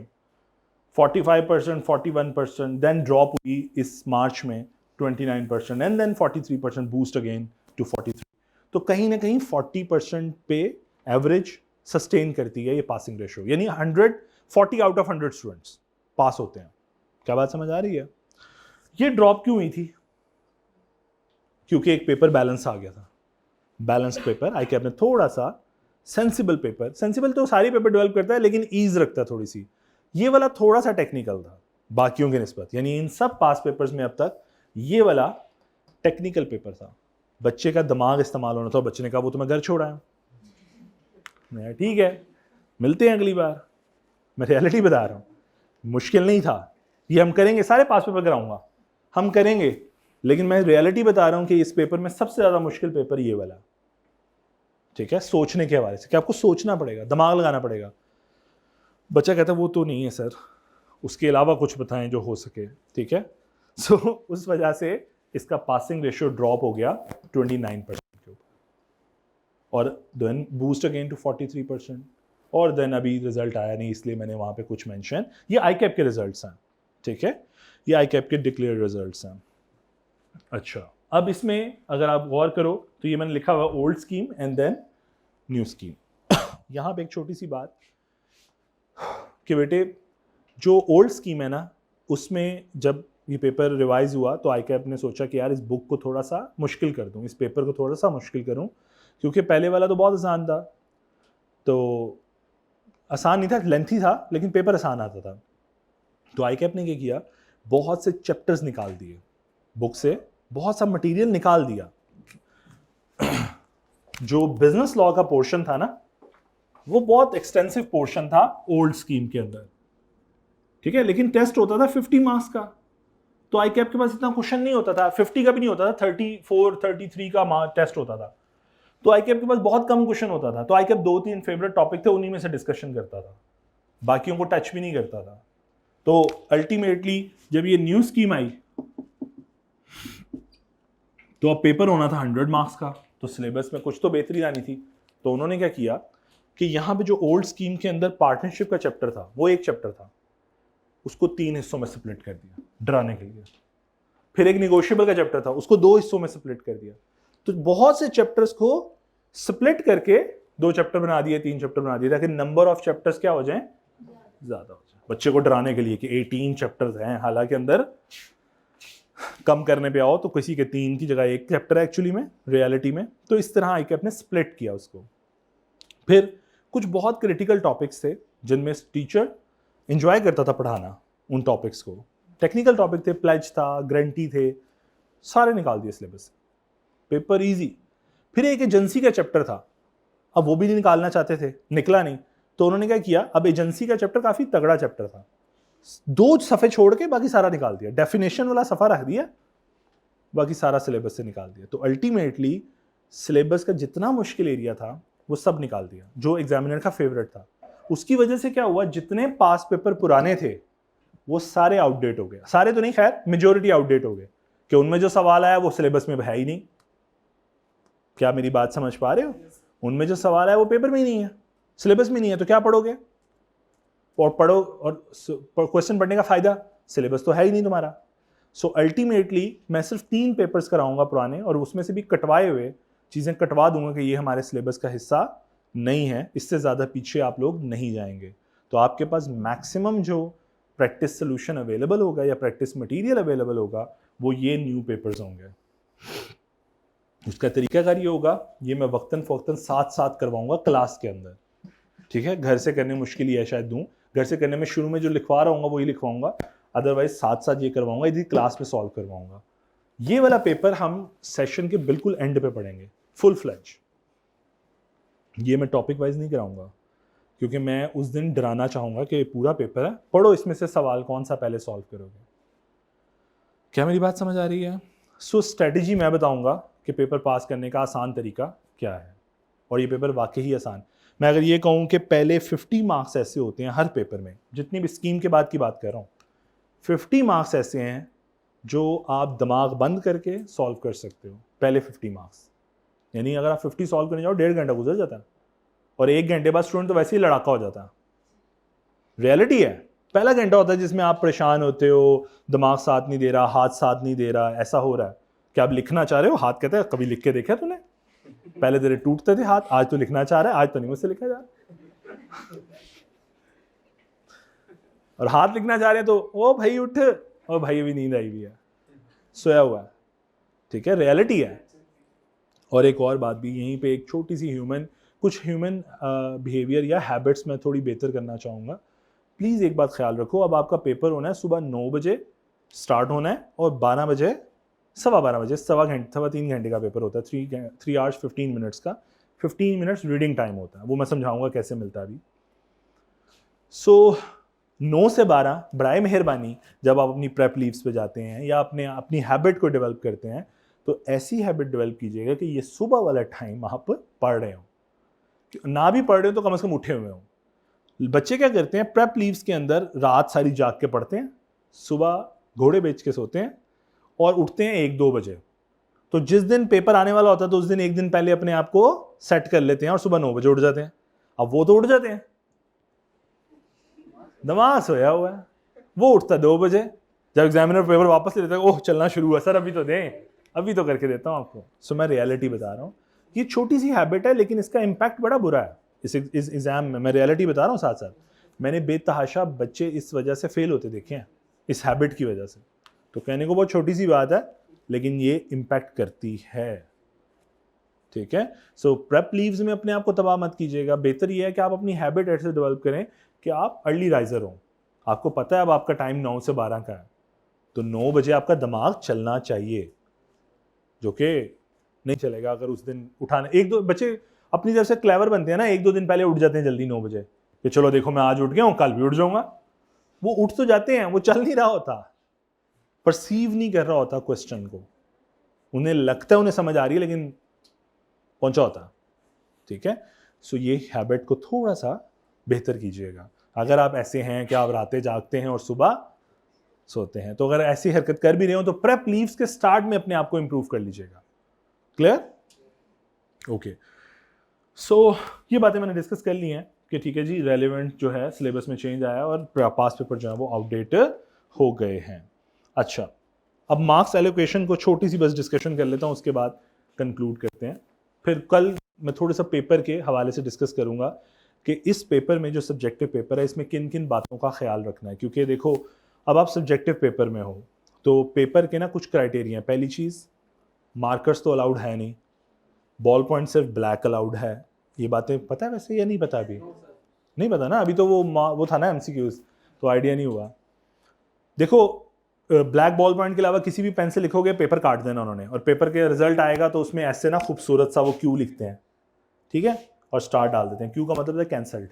Speaker 1: 45%, 41%, देन ड्रॉप हुई इस मार्च में 29%, and then 43% boost again to 43। तो कहीं ना कहीं 40% पे एवरेज सस्टेन करती है ये पासिंग रेशो, यानी 140 आउट ऑफ 100 स्टूडेंट्स पास होते हैं। क्या बात समझ आ रही है? ये ड्रॉप क्यों हुई थी? क्योंकि एक पेपर बैलेंस आ गया था, बैलेंस पेपर आई कैप ने थोड़ा सा सेंसिबल पेपर, सेंसिबल तो सारी पेपर डेवलप करता है लेकिन ईज रखता है थोड़ी सी, ये वाला थोड़ा सा टेक्निकल था बाकियों के निस्बत, यानी इन सब पास पेपर्स में अब तक ये वाला टेक्निकल पेपर था। बच्चे का दिमाग इस्तेमाल होना था, बच्चे ने कहा वो तो मैं घर छोड़ा है, ठीक है मिलते हैं अगली बार। मैं रियलिटी बता रहा हूँ, मुश्किल नहीं था, ये हम करेंगे, सारे पास पेपर कराऊंगा हम करेंगे, लेकिन मैं रियलिटी बता रहा हूं कि इस पेपर में सबसे ज्यादा मुश्किल पेपर ये वाला, ठीक है, सोचने के हवाले से कि आपको सोचना पड़ेगा, दिमाग लगाना पड़ेगा। बच्चा कहता है वो तो नहीं है सर, उसके अलावा कुछ बताएं जो हो सके, ठीक है। सो उस वजह से इसका पासिंग रेशियो ड्रॉप हो गया 29% के ऊपर, और देन बूस्ट अगेन टू 43%, और देन अभी रिजल्ट आया नहीं इसलिए मैंने वहां पे कुछ मेंशन, ये आई कैप के रिजल्ट्स हैं, ठीक है, ये आई कैप के डिक्लेयर रिजल्ट्स हैं। अच्छा, अब इसमें अगर आप गौर करो तो ये मैंने लिखा हुआ old scheme and then new scheme. यहाँ पे एक छोटी सी बात कि बेटे जो ओल्ड स्कीम है ना, उसमें जब ये पेपर रिवाइज हुआ तो आई कैप ने सोचा कि यार इस बुक को थोड़ा सा मुश्किल कर दूँ, इस पेपर को थोड़ा सा मुश्किल करूँ, क्योंकि पहले वाला तो बहुत आसान था, तो आसान नहीं था, लेंथी था, लेकिन पेपर आसान आता था। तो आई कैप ने क्या किया, बहुत से चैप्टर्स निकाल दिए बुक से, बहुत सा मटेरियल निकाल दिया। जो बिजनेस लॉ का पोर्शन था ना, वो बहुत एक्सटेंसिव पोर्शन था ओल्ड स्कीम के अंदर, ठीक है, लेकिन टेस्ट होता था 50 मार्क्स का, तो आई कैप के पास इतना क्वेश्चन नहीं होता था, 50 का भी नहीं होता था, 34, 33 का टेस्ट होता था, तो आई कैप के पास बहुत कम क्वेश्चन होता था। तो आई कैप 2-3 फेवरेट टॉपिक थे, उन्हीं में से डिस्कशन करता था, बाकियों को टच भी नहीं करता था। तो अल्टीमेटली जब ये न्यू स्कीम आई तो अब पेपर होना था 100 मार्क्स का, तो सिलेबस में कुछ तो बेहतरी आनी थी, तो उन्होंने क्या किया कि यहाँ पे जो ओल्ड स्कीम के अंदर पार्टनरशिप का चैप्टर था, वो एक चैप्टर था, उसको 3 हिस्सों में स्प्लिट कर दिया डराने के लिए। फिर एक निगोशिएबल का चैप्टर था, उसको 2 हिस्सों में स्प्लिट कर दिया। तो बहुत से चैप्टर्स को स्प्लिट करके 2 चैप्टर बना दिए, 3 चैप्टर बना दिए, ताकि नंबर ऑफ चैप्टर्स क्या हो जाए, ज्यादा हो जाए, बच्चे को डराने के लिए कि 18 चैप्टर्स हैं, हालांकि अंदर कम करने पे आओ तो किसी के 3 की जगह 1 चैप्टर है एक्चुअली में, रियलिटी में। तो इस तरह आई कैप ने स्प्लिट किया उसको। फिर कुछ बहुत क्रिटिकल टॉपिक्स थे जिनमें टीचर एंजॉय करता था पढ़ाना उन टॉपिक्स को, टेक्निकल टॉपिक थे, प्लेज था, गारंटी थे, सारे निकाल दिए सिलेबस से, पेपर इजी। फिर एक एजेंसी का चैप्टर था, अब वो भी नहीं निकालना चाहते थे, निकला नहीं, तो उन्होंने क्या किया, अब एजेंसी का चैप्टर काफी तगड़ा चैप्टर था, 2 सफ़े छोड़ के बाकी सारा निकाल दिया, डेफिनेशन वाला सफ़ा रख दिया, बाकी सारा सिलेबस से निकाल दिया। तो अल्टीमेटली सिलेबस का जितना मुश्किल एरिया था वो सब निकाल दिया, जो एग्जामिनर का फेवरेट था। उसकी वजह से क्या हुआ, जितने पास पेपर पुराने थे वो सारे आउटडेट हो गए, सारे तो नहीं खैर, मेजोरिटी आउटडेट हो गए, कि उनमें जो सवाल आया वो सिलेबस में है ही नहीं। क्या मेरी बात समझ पा रहे हो? उनमें जो सवाल आया वो पेपर में ही नहीं है, सिलेबस में नहीं है, तो क्या पढ़ोगे, और पढ़ो और क्वेश्चन पढ़ने का फायदा, सिलेबस तो है ही नहीं तुम्हारा। सो अल्टीमेटली मैं सिर्फ 3 पेपर्स कराऊंगा पुराने, और उसमें से भी कटवाए हुए चीज़ें कटवा दूंगा कि ये हमारे सिलेबस का हिस्सा नहीं है, इससे ज़्यादा पीछे आप लोग नहीं जाएंगे। तो आपके पास मैक्सिमम जो प्रैक्टिस सोल्यूशन अवेलेबल होगा या प्रैक्टिस मटेरियल अवेलेबल होगा वो ये न्यू पेपर्स होंगे। उसका तरीकाकार ये होगा, ये मैं वक्तन फ़ौक्तन साथ साथ करवाऊंगा क्लास के अंदर, ठीक है। घर से करने मुश्किल ही है शायद दूं, घर से करने में शुरू में जो लिखवा रहा हूँ वही लिखवाऊंगा, अदरवाइज साथ साथ ये करवाऊंगा, यदि क्लास में सॉल्व करवाऊंगा। ये वाला पेपर हम सेशन के बिल्कुल एंड पे पढ़ेंगे फुल फ्लैज। ये मैं टॉपिक वाइज नहीं कराऊंगा क्योंकि मैं उस दिन डराना चाहूंगा कि पूरा पेपर है, पढ़ो इसमें से सवाल कौन सा पहले सॉल्व करोगे। क्या मेरी बात समझ आ रही है? सो स्ट्रेटजी मैं बताऊंगा कि पेपर पास करने का आसान तरीका क्या है, और ये पेपर वाकई ही आसान। मैं अगर ये कहूँ कि पहले 50 मार्क्स ऐसे होते हैं हर पेपर में, जितनी भी स्कीम के बाद की बात कर रहा हूँ, 50 मार्क्स ऐसे हैं जो आप दिमाग बंद करके सॉल्व कर सकते हो पहले 50 मार्क्स। यानी अगर आप 50 सॉल्व करने जाओ 1.5 घंटा गुजर जाता है, और 1 घंटे बाद स्टूडेंट तो वैसे ही लड़ाका हो जाता है। रियलिटी है, पहला घंटा होता है जिसमें आप परेशान होते हो, दिमाग साथ नहीं दे रहा, हाथ साथ नहीं दे रहा, ऐसा हो रहा है कि आप लिखना चाह रहे हो, हाथ कहता है कभी लिख के देखा तूने, पहले तेरे टूटते थे हाथ, आज तो लिखना चाह रहा है, आज तो नहीं मुझसे लिखा जा रहा। और हाथ लिखना चाह रहे हैं तो ओ भाई उठ, और भाई अभी नींद आई हुई है, सोया हुआ है, ठीक है, रियलिटी है। और एक और बात भी, यहीं पे एक छोटी सी कुछ ह्यूमन बिहेवियर या हैबिट्स मैं थोड़ी बेहतर करना चाहूँगा। प्लीज़ एक बात ख्याल रखो, अब आपका पेपर होना है सुबह 9 बजे स्टार्ट होना है, और 12 बजे, 12:15 बजे, 3 घंटे का पेपर होता है, 3 आवर्स 15 मिनट्स का, 15 मिनट्स रीडिंग टाइम होता है, वो मैं समझाऊंगा कैसे मिलता है अभी। सो 9 से 12 बराए मेहरबानी जब आप अपनी प्रेप लीव्स पे जाते हैं या अपनी हैबिट को डेवलप करते हैं, तो ऐसी हैबिट डेवलप कीजिएगा कि ये सुबह वाला टाइम आप पढ़ रहे हो, ना भी पढ़ रहे हो तो कम से कम उठे हुए हो। बच्चे क्या करते हैं, प्रेप लीव्स के अंदर रात सारी जाग के पढ़ते हैं, सुबह घोड़े बेच के सोते हैं, और उठते हैं 1-2 बजे। तो जिस दिन पेपर आने वाला होता है तो उस दिन एक दिन पहले अपने आप को सेट कर लेते हैं और सुबह 9 बजे उठ जाते हैं। अब वो तो उठ जाते हैं, दिमाग सोया हुआ है, वो उठता है 2 बजे, जब एग्जामिनर पेपर वापस ले लेता है, ओह चलना शुरू हुआ सर, अभी तो दें, अभी तो करके देता हूँ आपको। सो मैं रियलिटी बता रहा हूँ, ये छोटी सी हैबिट है लेकिन इसका इम्पैक्ट बड़ा बुरा है इस एग्जाम में। मैं रियलिटी बता रहा हूँ साथ साथ, मैंने बेतहाशा बच्चे इस वजह से फेल होते देखे हैं, इस हैबिट की वजह से। तो कहने को बहुत छोटी सी बात है लेकिन ये इम्पैक्ट करती है, ठीक है। सो प्रेप लीव्स में अपने आप को तबाह मत कीजिएगा, बेहतर ये है कि आप अपनी हैबिट ऐसे डेवलप करें कि आप अर्ली राइजर हो। आपको पता है अब आपका टाइम 9 से 12 का है, तो 9 बजे आपका दिमाग चलना चाहिए, जो कि नहीं चलेगा अगर उस दिन उठाने। 1-2 बच्चे अपनी तरफ से क्लेवर बनते हैं ना, 1-2 दिन पहले उठ जाते हैं जल्दी 9 बजे कि चलो देखो मैं आज उठ गया हूँ, कल भी उठ जाऊंगा। वो उठ तो जाते हैं, वो चल नहीं रहा होता, परसीव नहीं कर रहा होता क्वेश्चन को, उन्हें लगता है उन्हें समझ आ रही है लेकिन पहुंचा होता, ठीक है। सो ये हैबिट को थोड़ा सा बेहतर कीजिएगा। अगर आप ऐसे हैं कि आप रातें जागते हैं और सुबह सोते हैं, तो अगर ऐसी हरकत कर भी रहे हो तो प्रेप लीव्स के स्टार्ट में अपने आप को इंप्रूव कर लीजिएगा। क्लियर? ओके। सो ये बातें मैंने डिस्कस कर ली हैं कि ठीक है जी, रेलिवेंट जो है सिलेबस में चेंज आया और पास पेपर जो है वो आउटडेट हो गए हैं। अच्छा, अब मार्क्स एलोकेशन को छोटी सी बस डिस्कशन कर लेता हूँ, उसके बाद कंक्लूड करते हैं। फिर कल मैं थोड़ा सा पेपर के हवाले से डिस्कस करूँगा कि इस पेपर में जो सब्जेक्टिव पेपर है इसमें किन किन बातों का ख्याल रखना है, क्योंकि देखो अब आप सब्जेक्टिव पेपर में हो तो पेपर के ना कुछ क्राइटेरिया है। पहली चीज़, मार्कर्स तो अलाउड है नहीं, बॉल पॉइंट सिर्फ ब्लैक अलाउड है। ये बातें पता है वैसे या नहीं पता? अभी नहीं पता ना, अभी तो वो था ना MCQs, तो आइडिया नहीं हुआ। देखो ब्लैक बॉल पॉइंट के अलावा किसी भी पेन से लिखोगे पेपर काट देना उन्होंने, और पेपर के रिजल्ट आएगा तो उसमें ऐसे ना खूबसूरत सा वो क्यू लिखते हैं, ठीक है, और स्टार डाल देते हैं। क्यू का मतलब है कैंसल्ड,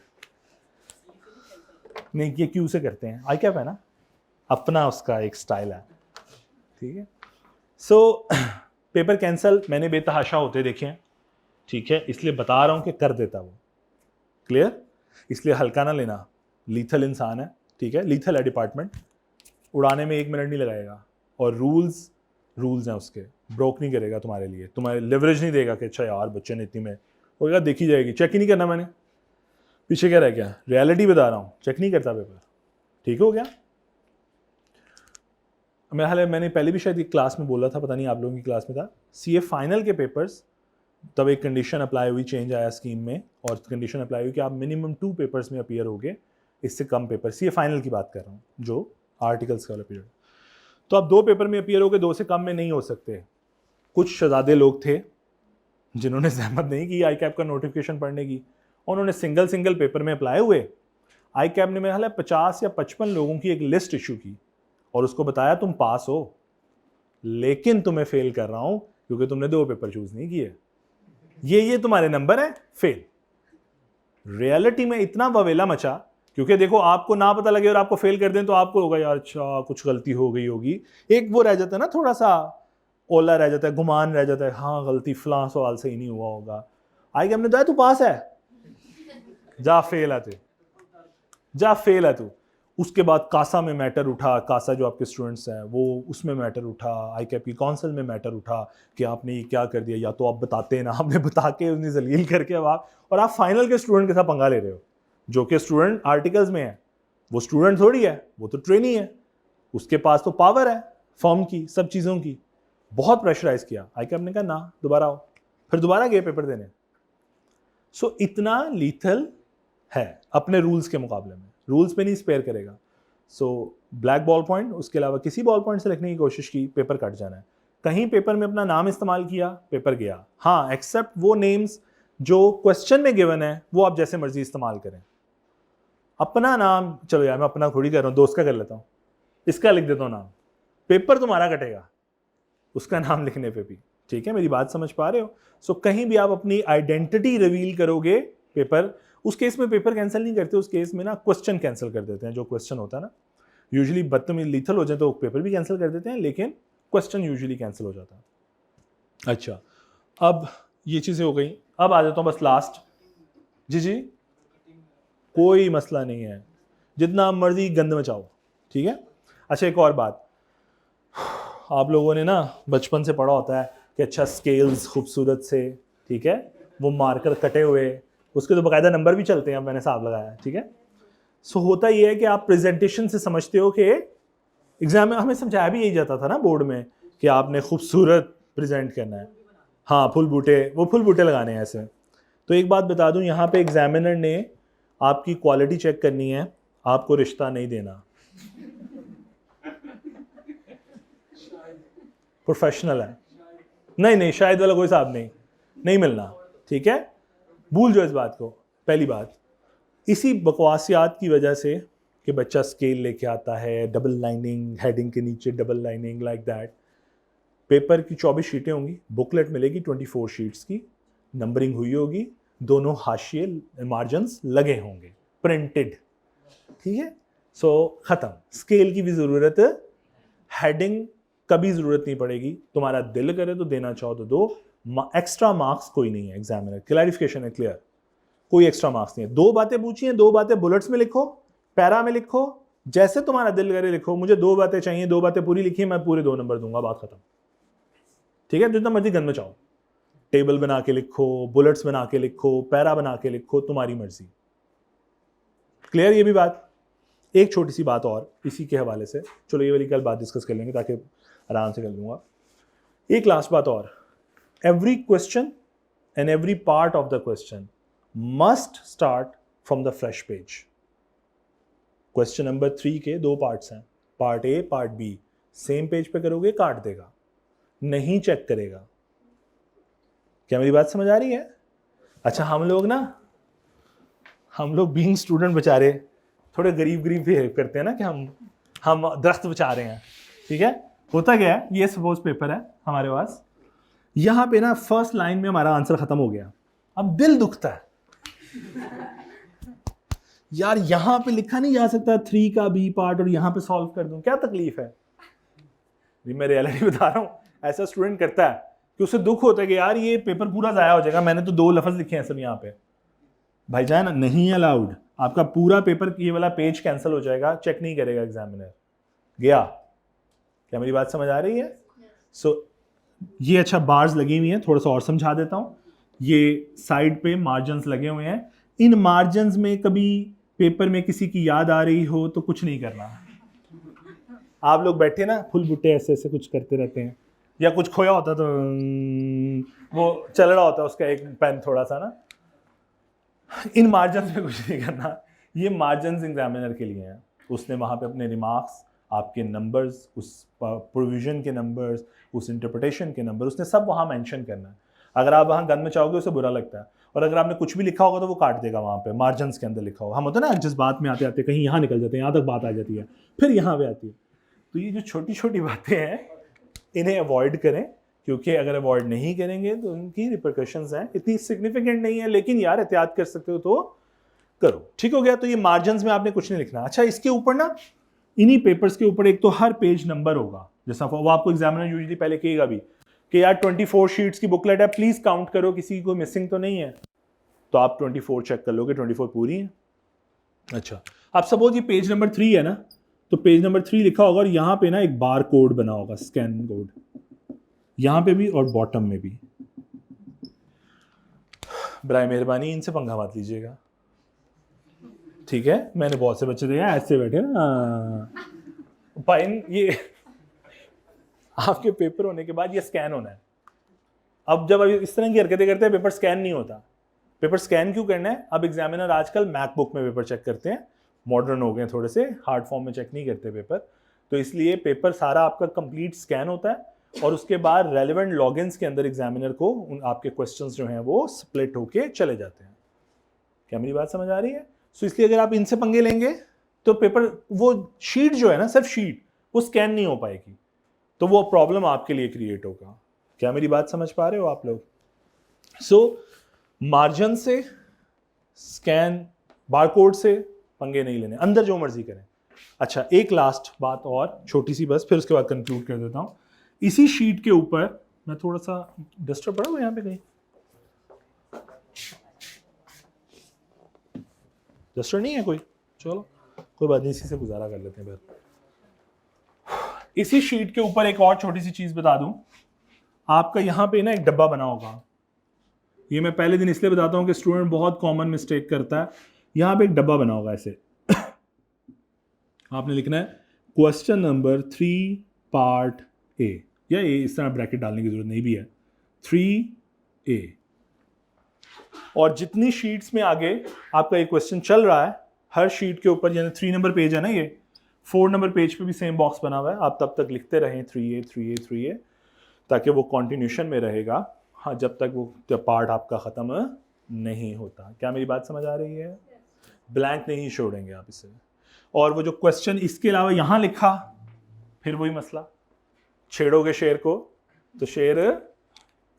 Speaker 1: नहीं ये क्यू से करते हैं, आई कैप है ना, अपना उसका एक स्टाइल है, ठीक है। सो पेपर कैंसल मैंने बेतहाशा होते देखे हैं, ठीक है, इसलिए बता रहा हूं कि कर देता वो। क्लियर? इसलिए हल्का ना लेना, लीथल इंसान है, ठीक है, लीथल है डिपार्टमेंट, उड़ाने में 1 मिनट नहीं लगाएगा, और रूल्स हैं उसके, ब्रोक नहीं करेगा तुम्हारे लिए, तुम्हारे लिवरेज नहीं देगा कि अच्छा यार बच्चे ने इतनी में होगा, देखी जाएगी, चेक ही नहीं करना मैंने, पीछे क्या रह गया, रियलिटी बता रहा हूँ, चेक नहीं करता पेपर, ठीक हो गया। मेरा हाल है, मैंने पहले भी शायद एक क्लास में बोला था, पता नहीं आप लोगों की क्लास में था, सीए फाइनल के पेपर्स, तब एक कंडीशन अप्लाई हुई, चेंज आया स्कीम में, और कंडीशन अप्लाई हुई कि आप मिनिमम 2 पेपर्स में अपीयर होगे, इससे कम पेपर, सीए फाइनल की बात कर रहा हूँ, जो आर्टिकल्स का वाला पीरियड, तो आप 2 पेपर में अपीयर होगे, 2 से कम में नहीं हो सकते। कुछ शहजादे लोग थे जिन्होंने जहमत नहीं की आई कैप का नोटिफिकेशन पढ़ने की, उन्होंने सिंगल पेपर में अप्लाई हुए। आई कैप ने मेरा हाल है 50 या 55 लोगों की एक लिस्ट इशू की और उसको बताया तुम पास हो, लेकिन तुम्हें फेल कर रहा हूं क्योंकि तुमने 2 पेपर चूज नहीं किए, ये तुम्हारे नंबर है, फेल। रियलिटी में इतना बवेला मचा, क्योंकि देखो आपको ना पता लगे और आपको फेल कर दें तो आपको होगा यार अच्छा कुछ गलती हो गई होगी, एक वो रह जाता है ना, थोड़ा सा ओला रह जाता है, गुमान रह जाता है, हाँ गलती फलां सवाल सही नहीं हुआ होगा। आई कैप ने बताया तू पास है, जा फेल है तू, जा फेल है तू। उसके बाद कासा में मैटर उठा, कासा जो आपके स्टूडेंट्स हैं वो उसमें मैटर उठा, आई कैप की काउंसिल में मैटर उठा कि आपने ये क्या कर दिया, या तो आप बताते ना, आपने बता के उन्हें जलील करके अब आप, और आप फाइनल के स्टूडेंट के साथ पंगा ले रहे हो, जो कि स्टूडेंट आर्टिकल्स में है, वो स्टूडेंट थोड़ी है, वो तो ट्रेनी है, उसके पास तो पावर है फॉर्म की, सब चीज़ों की। बहुत प्रेशराइज किया, आई कैप ने कहा ना दोबारा आओ, फिर दोबारा गए पेपर देने। सो इतना लीथल है अपने रूल्स के मुकाबले में, रूल्स पे नहीं स्पेयर करेगा। सो ब्लैक बॉल पॉइंट, उसके अलावा किसी बॉल पॉइंट से लिखने की कोशिश की, पेपर कट जाना है। कहीं पेपर में अपना नाम इस्तेमाल किया, पेपर गया। हाँ, एक्सेप्ट वो नेम्स जो क्वेश्चन में गिवन है, वो आप जैसे मर्जी इस्तेमाल करें। अपना नाम, चलो यार मैं अपना थोड़ी कर रहा हूँ, दोस्त का कर लेता हूँ, इसका लिख देता हूँ नाम, पेपर तुम्हारा कटेगा उसका नाम लिखने पे भी, ठीक है, मेरी बात समझ पा रहे हो? सो कहीं भी आप अपनी आइडेंटिटी रिवील करोगे, पेपर, उस केस में पेपर कैंसिल नहीं करते, उस केस में ना क्वेश्चन कैंसिल कर देते हैं। जो क्वेश्चन होता है ना, यूजुअली बदतमीज लीथल हो जाए तो पेपर भी कैंसिल कर देते हैं, लेकिन क्वेश्चन यूजुअली कैंसिल हो जाता है। अच्छा, अब ये चीज़ें हो गई, अब आ जाता हूँ बस लास्ट। जी कोई मसला नहीं है, जितना मर्जी गंद मचाओ, ठीक है। अच्छा, एक और बात, आप लोगों ने ना बचपन से पढ़ा होता है कि अच्छा स्केल्स खूबसूरत से, ठीक है, वो मार्कर कटे हुए, उसके तो बाकायदा नंबर भी चलते हैं, अब मैंने हिसाब लगाया, ठीक है। सो होता ये है कि आप प्रेजेंटेशन से समझते हो कि एग्जाम में हमें समझाया भी यही जाता था ना बोर्ड में कि आपने खूबसूरत प्रेजेंट करना है, हाँ फुल बूटे, वो फुल बूटे लगाने हैं ऐसे। तो एक बात बता दूं, यहाँ पे एग्जामिनर ने आपकी क्वालिटी चेक करनी है, आपको रिश्ता नहीं देना, प्रोफेशनल है, नहीं शायद वाला कोई हिसाब नहीं मिलना, ठीक है, भूल जाओ इस बात को। पहली बात, इसी बकवासियात की वजह से कि बच्चा स्केल लेके आता है, डबल लाइनिंग, हेडिंग के नीचे double lining, like that, paper की 24 शीटें होंगी, बुकलेट मिलेगी 24 शीट्स की, नंबरिंग हुई होगी, दोनों हाशिए मार्जिन्स लगे होंगे, प्रिंटेड, ठीक है। सो खत्म, स्केल की भी ज़रूरत, हेडिंग कभी ज़रूरत नहीं पड़ेगी, तुम्हारा दिल करे तो देना चाहो तो दो, एक्स्ट्रा मार्क्स कोई नहीं है एग्जामिनर, क्लैरिफिकेशन है, क्लियर, कोई एक्स्ट्रा मार्क्स नहीं है। 2 बातें पूछी हैं, 2 बातें बुलेट्स में लिखो, पैरा में लिखो, जैसे तुम्हारा दिल करे लिखो, मुझे 2 बातें चाहिए, 2 बातें पूरी लिखी, मैं पूरे 2 नंबर दूंगा, बात खत्म, ठीक है। जितना मर्जी गन में चाहो, टेबल बना के लिखो, बुलेट्स बना के लिखो, पैरा बना के लिखो, तुम्हारी मर्जी, क्लियर ये भी बात। एक छोटी सी बात और इसी के हवाले से, चलो ये वाली कल बात डिस्कस कर लेंगे ताकि आराम से कर लूँगा। एक लास्ट बात और, every question and every part of the question must start from the fresh page. Question number 3 के 2 पार्ट्स हैं, part A part B, same page पे करोगे काट देगा, नहीं चेक करेगा। क्या मेरी बात समझ आ रही है? अच्छा, हम लोग बीइंग स्टूडेंट बेचारे थोड़े गरीब बिहेव करते हैं ना कि हम दरख्त बचा रहे हैं, ठीक है। होता क्या है, ये सपोज पेपर है हमारे पास, यहाँ पे ना फर्स्ट लाइन में हमारा आंसर खत्म हो गया, अब दिल दुखता है यार, यहाँ पे लिखा नहीं जा सकता 3 का बी पार्ट और यहाँ पे सॉल्व कर दूं, क्या तकलीफ है। मैं रियलिटी बता रहा हूँ, ऐसा स्टूडेंट करता है कि उसे दुख होता है कि यार ये पेपर पूरा ज़ाया हो जाएगा, मैंने तो 2 लफ्ज़ लिखे हैं सब यहाँ पे। भाईजान नहीं अलाउड, आपका पूरा पेपर, ये वाला पेज कैंसिल हो जाएगा, चेक नहीं करेगा एग्जामिनर, गया। क्या मेरी बात समझ आ रही है? सो ये अच्छा बार्स लगी हुई हैं, थोड़ा सा और समझा देता हूँ। ये साइड पे मार्जिन्स लगे हुए हैं, इन मार्जिन्स में कभी पेपर में किसी की याद आ रही हो तो कुछ नहीं करना, आप लोग बैठे ना फुल बुट्टे ऐसे ऐसे कुछ करते रहते हैं, या कुछ खोया होता तो वो चल रहा होता है उसका एक पेन थोड़ा सा ना। इन मार्जिन में कुछ नहीं करना, ये मार्जिन एग्जामिनर के लिए हैं। उसने वहाँ पे अपने रिमार्क्स, आपके नंबर्स, उस प्रोविजन के नंबर्स, उस इंटरप्रिटेशन के नंबर, उसने सब वहाँ मेंशन करना है। अगर आप वहाँ गन में चाहोगे उसे बुरा लगता है, और अगर आपने कुछ भी लिखा होगा तो वो काट देगा वहाँ पे मार्जिन के अंदर लिखा होगा। हम होता है ना जिस बात में आते आते कहीं यहाँ निकल जाते हैं, यहाँ तक बात आ जाती है, फिर यहाँ पे आती है। तो ये जो छोटी छोटी बातें हैं इन्हें अवॉइड करें, क्योंकि अगर अवॉइड नहीं करेंगे तो उनकी रिपरकशंस हैं। इतनी सिग्निफिकेंट नहीं है, लेकिन यार एहतियात कर सकते हो तो करो। ठीक हो गया। तो ये मार्जिन्स में आपने कुछ नहीं लिखना। अच्छा, इसके ऊपर ना इन्हीं पेपर्स के ऊपर एक तो हर पेज नंबर होगा, जैसा वो आपको एग्जामिनर यूजुअली पहले कहेगा भी कि यार 24 शीट्स की बुकलेट है, प्लीज काउंट करो किसी को मिसिंग तो नहीं है। तो आप 24 चेक कर लोगे, 24 पूरी है। अच्छा, आप सपोज ये पेज नंबर 3 है ना, तो पेज नंबर 3 लिखा होगा और यहाँ पे ना एक बार कोड बना होगा, स्कैन कोड, यहाँ पे भी और बॉटम में भी। बराए मेहरबानी इनसे पंगा मत लीजिएगा, ठीक है। मैंने बहुत से बच्चे देखे ऐसे बैठे ना पाइन, ये आपके पेपर होने के बाद ये स्कैन होना है। अब जब इस तरह की हरकतें करते हैं पेपर स्कैन नहीं होता। पेपर स्कैन क्यों करना है? अब एग्जामिनर आजकल मैकबुक में पेपर चेक करते हैं, मॉडर्न हो गए थोड़े से, हार्ड फॉर्म में चेक नहीं करते पेपर। तो इसलिए पेपर सारा आपका कंप्लीट स्कैन होता है, और उसके बाद रेलेवेंट लॉगिन्स के अंदर एग्जामिनर को उन आपके क्वेश्चंस जो हैं वो स्प्लिट होके चले जाते हैं। क्या मेरी बात समझ आ रही है? सो इसलिए अगर आप इनसे पंगे लेंगे तो पेपर, वो शीट जो है ना, सिर्फ शीट, वो स्कैन नहीं हो पाएगी, तो वो प्रॉब्लम आपके लिए क्रिएट होगा। क्या मेरी बात समझ पा रहे हो आप लोग? सो मार्जिन से, स्कैन, बारकोड से पंगे नहीं लेने, अंदर जो मर्जी करें। अच्छा, एक लास्ट बात और छोटी सी बस, फिर उसके बाद कंक्लूड कर देता हूँ। इसी शीट के ऊपर मैं थोड़ा सा डिस्टर्ब पड़ा हुआ यहाँ पे कहीं, डिस्टर्ब नहीं है कोई? चलो कोई बात नहीं, इसी से गुजारा कर लेते हैं फिर। इसी शीट के ऊपर एक और छोटी सी चीज बता दूं, आपका यहाँ पे ना एक डब्बा बना होगा। ये मैं पहले दिन इसलिए बताता हूँ कि स्टूडेंट बहुत कॉमन मिस्टेक करता है। यहाँ पे एक डब्बा बना होगा ऐसे आपने लिखना है क्वेश्चन नंबर 3 पार्ट ए, या ए इस तरह ब्रैकेट डालने की जरूरत नहीं भी है, 3A। और जितनी शीट्स में आगे आपका ये क्वेश्चन चल रहा है, हर शीट के ऊपर, यानी 3 नंबर पेज है ना, ये 4 नंबर पेज पे भी सेम बॉक्स बना हुआ है। आप तब तक लिखते रहें 3A 3A 3A, ताकि वो कॉन्टिन्यूशन में रहेगा, हाँ, जब तक वो पार्ट आपका ख़त्म नहीं होता। क्या मेरी बात समझ आ रही है? ब्लैंक नहीं छोड़ेंगे आप इसे। और वो जो क्वेश्चन इसके अलावा यहाँ लिखा, फिर वही मसला, छेड़ोगे शेर को तो शेर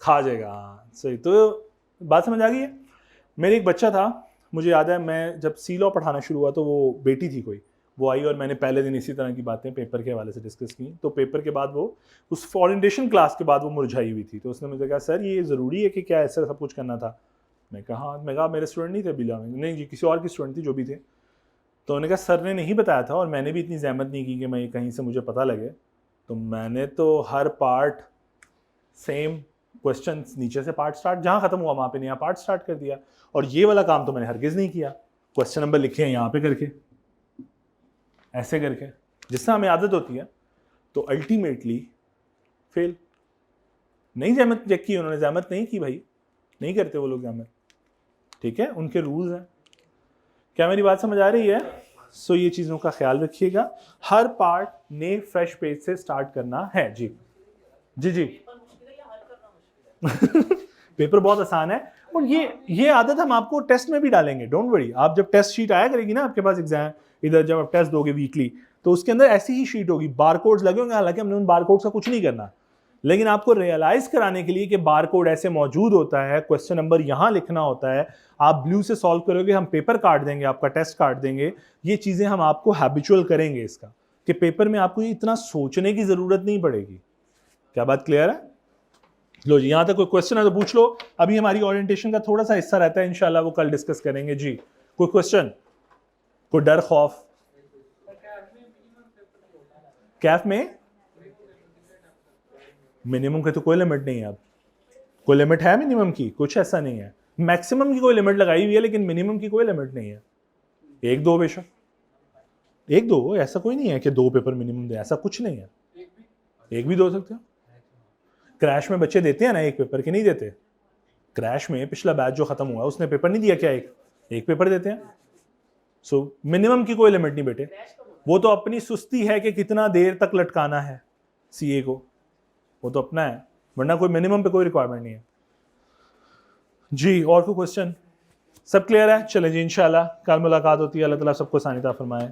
Speaker 1: खा जाएगा। सही, तो बात समझ आ गई है? मेरे एक बच्चा था, मुझे याद है, मैं जब सी लॉ पढ़ाना शुरू हुआ तो वो बेटी थी कोई, वो आई और मैंने पहले दिन इसी तरह की बातें पेपर के हवाले से डिस्कस की। तो पेपर के बाद वो, उस ओरिएंटेशन क्लास के बाद वो मुरझाई हुई थी। तो उसने मुझे कहा, सर ये ज़रूरी है कि क्या ऐसा सब कुछ करना था? मैं कहा मेरे स्टूडेंट नहीं थे बिला में, नहीं जी, किसी और की स्टूडेंट थी, जो भी थे। तो उन्होंने कहा सर ने नहीं बताया था, और मैंने भी इतनी जहमत नहीं की कि मैं कहीं से मुझे पता लगे। तो मैंने तो हर पार्ट सेम क्वेश्चन, नीचे से पार्ट स्टार्ट, जहाँ ख़त्म हुआ वहाँ पे नया पार्ट स्टार्ट कर दिया। और ये वाला काम तो मैंने हरगिज़ नहीं किया, क्वेश्चन नंबर लिखे हैं यहाँ पे करके, ऐसे करके, जिससे हमें आदत होती है। तो अल्टीमेटली फेल। नहीं जहमत चेक की उन्होंने, जहमत नहीं की भाई, नहीं करते वो लोग जहमत, ठीक है, उनके रूल्स हैं। क्या मेरी बात समझ आ रही है? सो ये चीज़ों का ख्याल रखिएगा। हर पार्ट नए फ्रेश पेज से स्टार्ट करना है। जी जी जी पेपर बहुत आसान है, और ये आदत हम आपको टेस्ट में भी डालेंगे, डोंट वरी। आप जब टेस्ट शीट आया करेगी ना आपके पास एग्जाम, इधर जब आप टेस्ट दोगे वीकली, तो उसके अंदर ऐसी ही शीट होगी, बारकोड्स लगे होंगे। हालांकि हमने उन बारकोड्स का कुछ नहीं करना, लेकिन आपको रियलाइज कराने के लिए कि बारकोड ऐसे मौजूद होता है, क्वेश्चन नंबर यहाँ लिखना होता है, आप ब्लू से सॉल्व करोगे, हम पेपर काट देंगे, आपका टेस्ट काट देंगे। ये चीज़ें हम आपको हैबिचुअल करेंगे इसका, कि पेपर में आपको इतना सोचने की ज़रूरत नहीं पड़ेगी। क्या बात क्लियर है? लो जी, यहाँ तक कोई क्वेश्चन है तो पूछ लो। अभी हमारी ओरिएंटेशन का थोड़ा सा हिस्सा रहता है, इंशाल्लाह वो कल डिस्कस करेंगे। जी कोई क्वेश्चन, कोई डर खौफ? कैफ में मिनिमम की तो कोई लिमिट नहीं है। अब कोई लिमिट है मिनिमम की? कुछ ऐसा नहीं है। मैक्सिमम की कोई लिमिट लगाई हुई है, लेकिन मिनिमम की कोई लिमिट नहीं है। 1-2 बेशक, एक दो, ऐसा कोई नहीं है कि 2 पेपर मिनिमम दे, ऐसा कुछ नहीं है, एक भी दो सकते हो। क्रैश में बच्चे देते हैं ना 1 पेपर, के नहीं देते? क्रैश में पिछला बैच जो खत्म हुआ उसने पेपर नहीं दिया क्या? एक पेपर देते हैं। सो मिनिमम की कोई लिमिट नहीं बेटे, वो तो अपनी सुस्ती है कि कितना देर तक लटकाना है सीए को, वो तो अपना है, वरना कोई मिनिमम पे कोई रिक्वायरमेंट नहीं है जी। और कोई क्वेश्चन? सब क्लियर है? चले जी, इंशाल्लाह कल मुलाकात होती है। अल्लाह ताला सबको आसानी अता फरमाए।